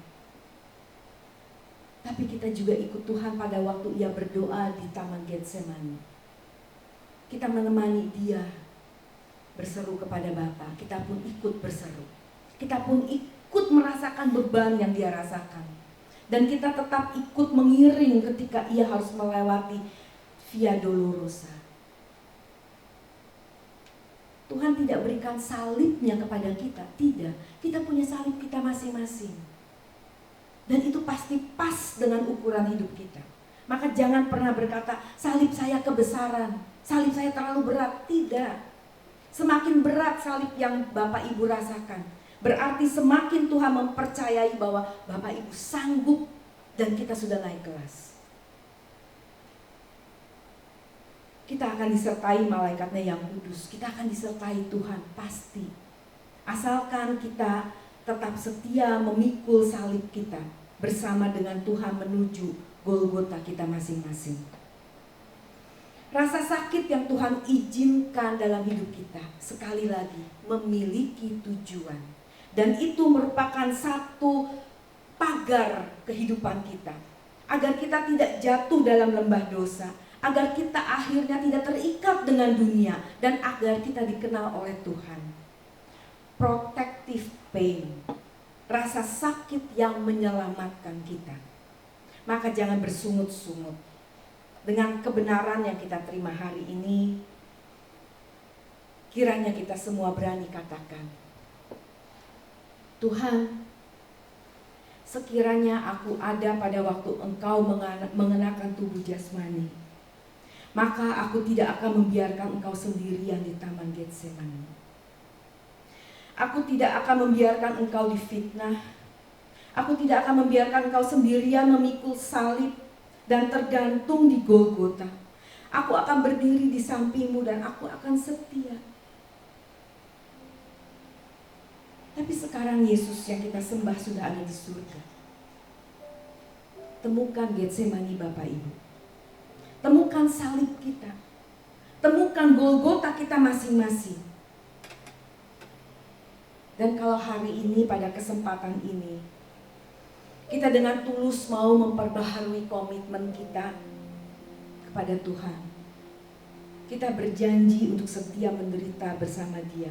tapi kita juga ikut Tuhan pada waktu Ia berdoa di Taman Getsemani. Kita menemani Dia berseru kepada Bapa, kita pun ikut berseru. Kita pun ikut merasakan beban yang Dia rasakan. Dan kita tetap ikut mengiring ketika Ia harus melewati Via Dolorosa. Tuhan tidak berikan salibnya kepada kita, tidak. Kita punya salib kita masing-masing. Dan itu pasti pas dengan ukuran hidup kita. Maka jangan pernah berkata, salib saya kebesaran, salib saya terlalu berat. Tidak. Semakin berat salib yang Bapak Ibu rasakan, berarti semakin Tuhan mempercayai bahwa Bapak Ibu sanggup dan kita sudah naik kelas. Kita akan disertai malaikatnya yang kudus. Kita akan disertai Tuhan, pasti. Asalkan kita tetap setia memikul salib kita bersama dengan Tuhan menuju Golgota kita masing-masing. Rasa sakit yang Tuhan izinkan dalam hidup kita, sekali lagi, memiliki tujuan. Dan itu merupakan satu pagar kehidupan kita. Agar kita tidak jatuh dalam lembah dosa. Agar kita akhirnya tidak terikat dengan dunia. Dan agar kita dikenal oleh Tuhan. Protective pain. Rasa sakit yang menyelamatkan kita. Maka jangan bersungut-sungut. Dengan kebenaran yang kita terima hari ini, kiranya kita semua berani katakan, Tuhan, sekiranya aku ada pada waktu Engkau mengenakan tubuh jasmani, maka aku tidak akan membiarkan Engkau sendirian di Taman Getsemani. Aku tidak akan membiarkan Engkau difitnah. Aku tidak akan membiarkan Engkau sendirian memikul salib dan tergantung di Golgota. Aku akan berdiri di samping-Mu dan aku akan setia. Tapi sekarang Yesus yang kita sembah sudah ada di surga. Temukan Getsemani Bapak Ibu. Temukan salib kita. Temukan Golgota kita masing-masing. Dan kalau hari ini pada kesempatan ini kita dengan tulus mau memperbaharui komitmen kita kepada Tuhan. Kita berjanji untuk setia menderita bersama Dia.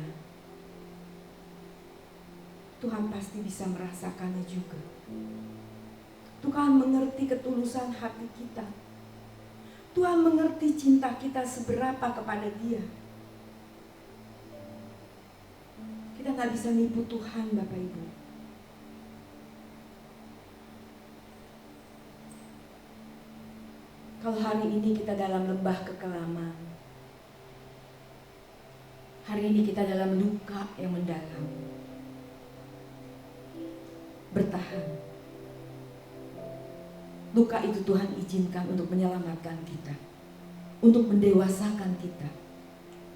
Tuhan pasti bisa merasakannya juga. Tuhan mengerti ketulusan hati kita. Tuhan mengerti cinta kita seberapa kepada Dia. Kita gak bisa nipu Tuhan Bapak Ibu. Kalau hari ini kita dalam lembah kekelaman, hari ini kita dalam luka yang mendalam, bertahan. Luka itu Tuhan izinkan untuk menyelamatkan kita, untuk mendewasakan kita,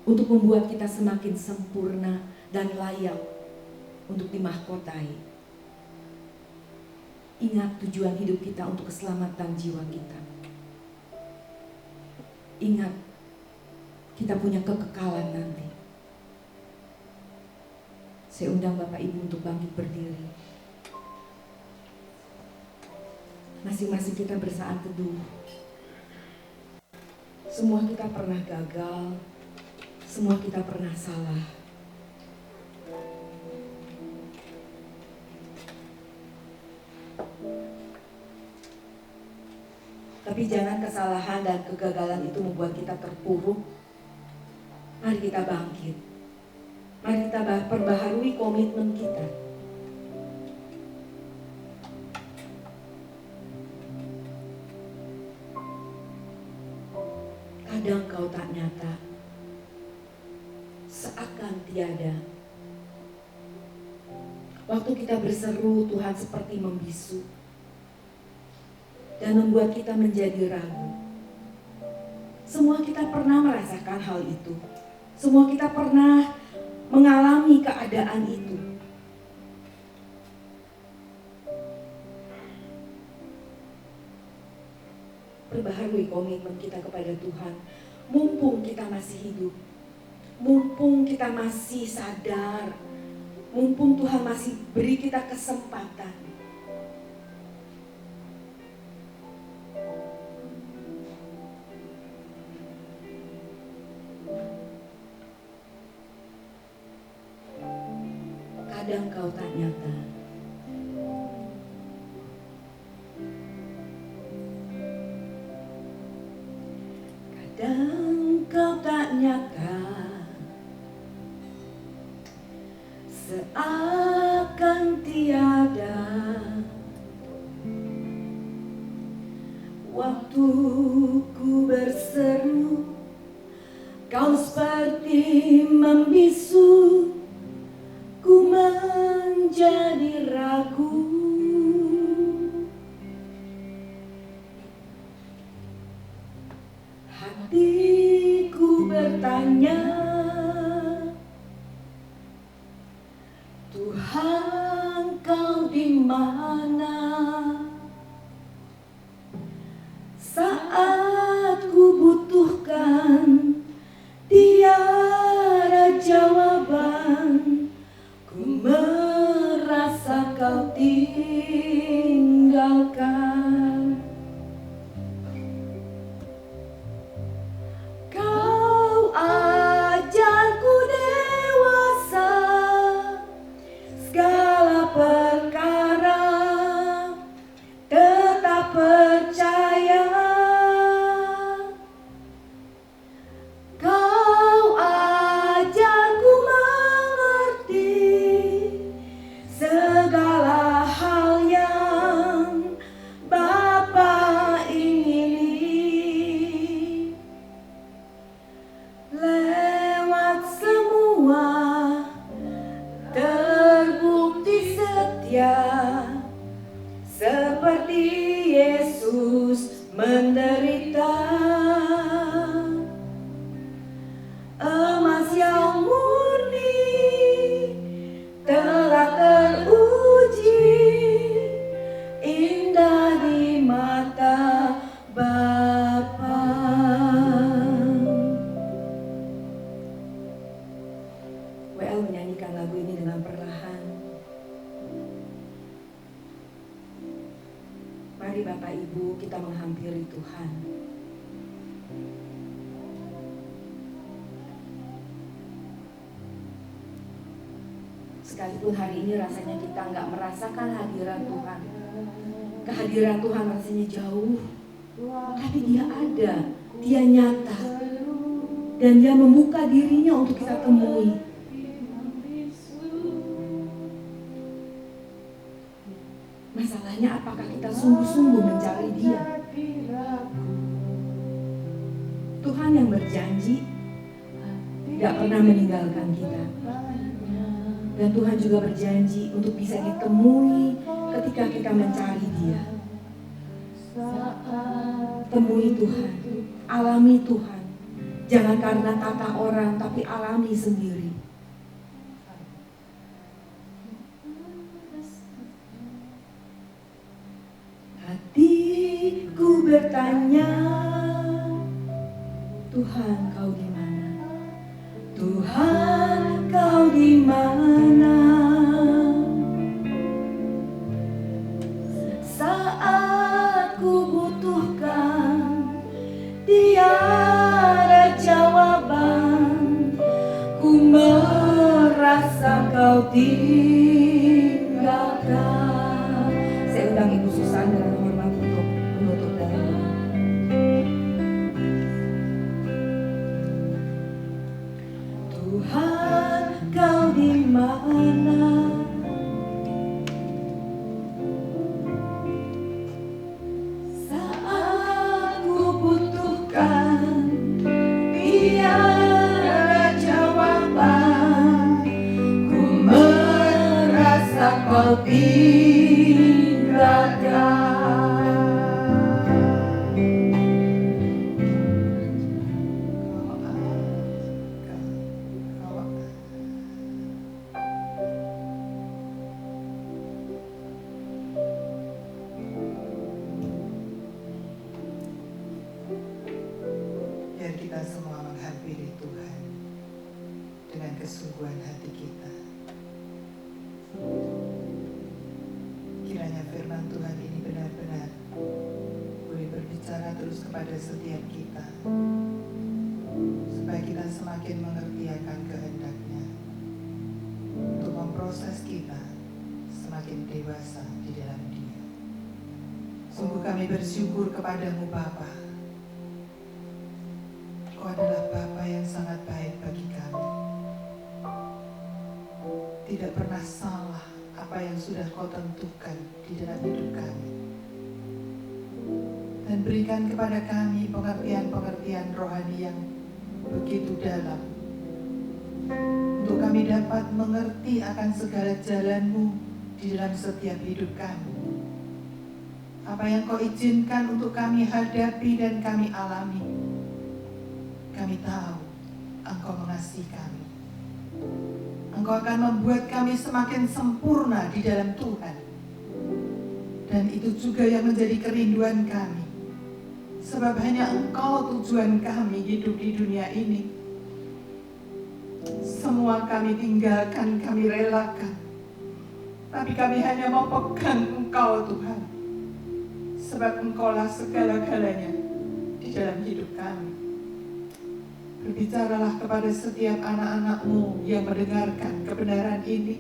untuk membuat kita semakin sempurna dan layak untuk dimahkotai. Ingat tujuan hidup kita untuk keselamatan jiwa kita. Ingat, kita punya kekekalan nanti. Saya undang Bapak Ibu untuk bangkit berdiri. Masing-masing kita bersaat teduh. Semua kita pernah gagal, semua kita pernah salah. Tapi jangan kesalahan dan kegagalan itu membuat kita terpuruk. Mari kita bangkit. Mari kita perbaharui komitmen kita. Kadang kau tak nyata, seakan tiada. Waktu kita berseru, Tuhan seperti membisu dan membuat kita menjadi ragu. Semua kita pernah merasakan hal itu. Semua kita pernah mengalami keadaan itu. melalui komitmen kita kepada Tuhan. Mumpung kita masih hidup, mumpung kita masih sadar, mumpung Tuhan masih beri kita kesempatan. Kadang kau tak nyata, kadang kau tak nyata, seakan tiada. Waktu ku berseru, kau seperti membisu. Ku menjadi ragu, hatiku bertanya, Tuhan kau di mana? Saat ku butuhkan, tiada jawaban. Ku merasa kau tinggalkan. Kau ajarku dewasa, segala perkara tetap percaya. Kau ajarku mengerti segala hal yang Bapa ingini. Lewat semua terbukti setia, seperti Yesus menderita. Emas yang murni telah teruji, indah di mata Bapa. WL menyanyikan lagu ini dengan perlahan. Mari Bapak Ibu kita menghampiri Tuhan. Sekalipun hari ini rasanya kita nggak merasakan hadirat Tuhan, kehadiran Tuhan rasanya jauh, tapi Dia ada, Dia nyata, dan Dia membuka dirinya untuk kita temui. Masalahnya apakah kita sungguh-sungguh mencari Dia? Tuhan yang berjanji tidak pernah meninggalkan kita. Dan Tuhan juga berjanji untuk bisa ditemui ketika kita mencari Dia. Temui Tuhan, alami Tuhan. Jangan karena kata orang, tapi alami sendiri. Hatiku bertanya, Tuhan kau di mana? Tuhan kau di mana? Saat ku butuhkan, tiada jawaban. Ku merasa kau tinggalkan. Saya undang Ibu Susan dengan hormat untuk menutup doa. Tuhan kau di mana? Saat ku butuhkan, tiada jawaban. Ku merasa kau tinggalkan. dengan kesungguhan hati kita. Kiranya firman Tuhan ini benar-benar boleh berbicara terus kepada setiap kita, supaya kita semakin mengerti akan kehendak-Nya untuk memproses kita semakin dewasa di dalam Dia. Sungguh kami bersyukur kepadamu Bapa. Kau adalah Bapa yang sangat baik bagi kami. Tidak pernah salah apa yang sudah Kau tentukan di dalam hidup kami. Dan berikan kepada kami pengertian-pengertian rohani yang begitu dalam, untuk kami dapat mengerti akan segala jalan-Mu di dalam setiap hidup kami. Apa yang Kau izinkan untuk kami hadapi dan kami alami, kami tahu Engkau mengasihi kami. Engkau akan membuat kami semakin sempurna di dalam Tuhan. Dan itu juga yang menjadi kerinduan kami. Sebab hanya Engkau tujuan kami hidup di dunia ini. Semua kami tinggalkan, kami relakan. Tapi kami hanya mau pegang Engkau Tuhan. Sebab Engkaulah segala-galanya di dalam hidup kami. Berbicaralah kepada setiap anak-anak-Mu yang mendengarkan kebenaran ini.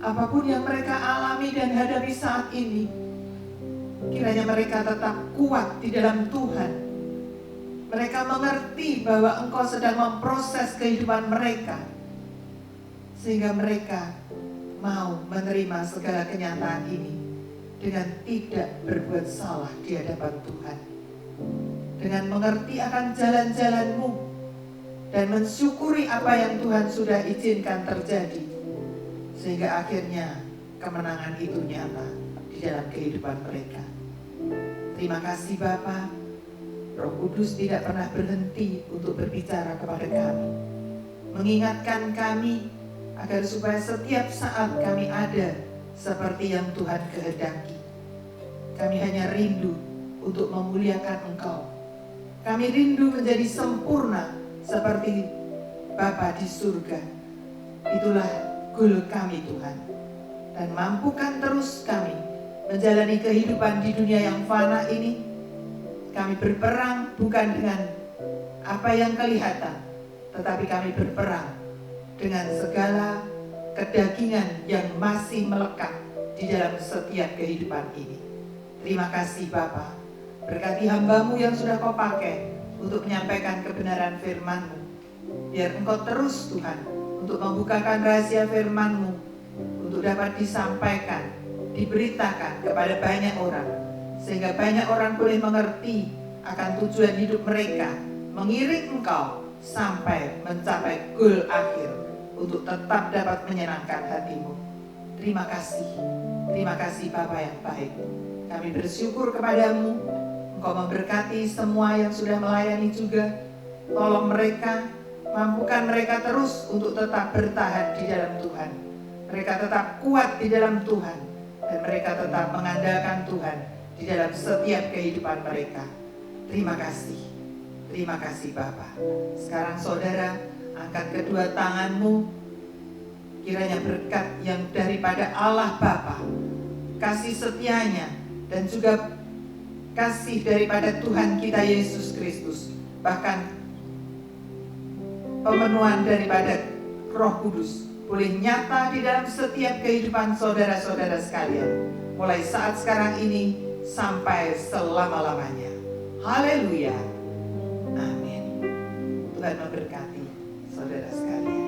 Apapun yang mereka alami dan hadapi saat ini, kiranya mereka tetap kuat di dalam Tuhan. Mereka mengerti bahwa Engkau sedang memproses kehidupan mereka, sehingga mereka mau menerima segala kenyataan ini dengan tidak berbuat salah di hadapan Tuhan, dengan mengerti akan jalan-jalan-Mu dan mensyukuri apa yang Tuhan sudah izinkan terjadi, sehingga akhirnya kemenangan itu nyata di dalam kehidupan mereka. Terima kasih Bapa. Roh Kudus tidak pernah berhenti untuk berbicara kepada kami, mengingatkan kami agar supaya setiap saat kami ada seperti yang Tuhan kehendaki. Kami hanya rindu untuk memuliakan Engkau. Kami rindu menjadi sempurna seperti Bapa di surga. Itulah goal kami Tuhan. Dan mampukan terus kami menjalani kehidupan di dunia yang fana ini. Kami berperang bukan dengan apa yang kelihatan, tetapi kami berperang dengan segala kedagingan yang masih melekat di dalam setiap kehidupan ini. Terima kasih Bapa. Berkati hamba-Mu yang sudah Kau pakai untuk menyampaikan kebenaran firman-Mu. Biar Engkau terus Tuhan untuk membukakan rahasia firman-Mu, untuk dapat disampaikan, diberitakan kepada banyak orang, sehingga banyak orang boleh mengerti akan tujuan hidup mereka, mengiring Engkau sampai mencapai goal akhir untuk tetap dapat menyenangkan hati-Mu. Terima kasih Bapa yang baik. Kami bersyukur kepada-Mu. Engkau memberkati semua yang sudah melayani juga. Tolong mereka, mampukan mereka terus untuk tetap bertahan di dalam Tuhan. Mereka tetap kuat di dalam Tuhan, dan mereka tetap mengandalkan Tuhan di dalam setiap kehidupan mereka. Terima kasih Bapa. Sekarang saudara, angkat kedua tangan-Mu. Kiranya berkat yang daripada Allah Bapa, kasih setianya, dan juga kasih daripada Tuhan kita Yesus Kristus, bahkan pemenuhan daripada Roh Kudus boleh nyata di dalam setiap kehidupan saudara-saudara sekalian, mulai saat sekarang ini sampai selama-lamanya. Haleluya. Amin. Tuhan memberkati saudara sekalian.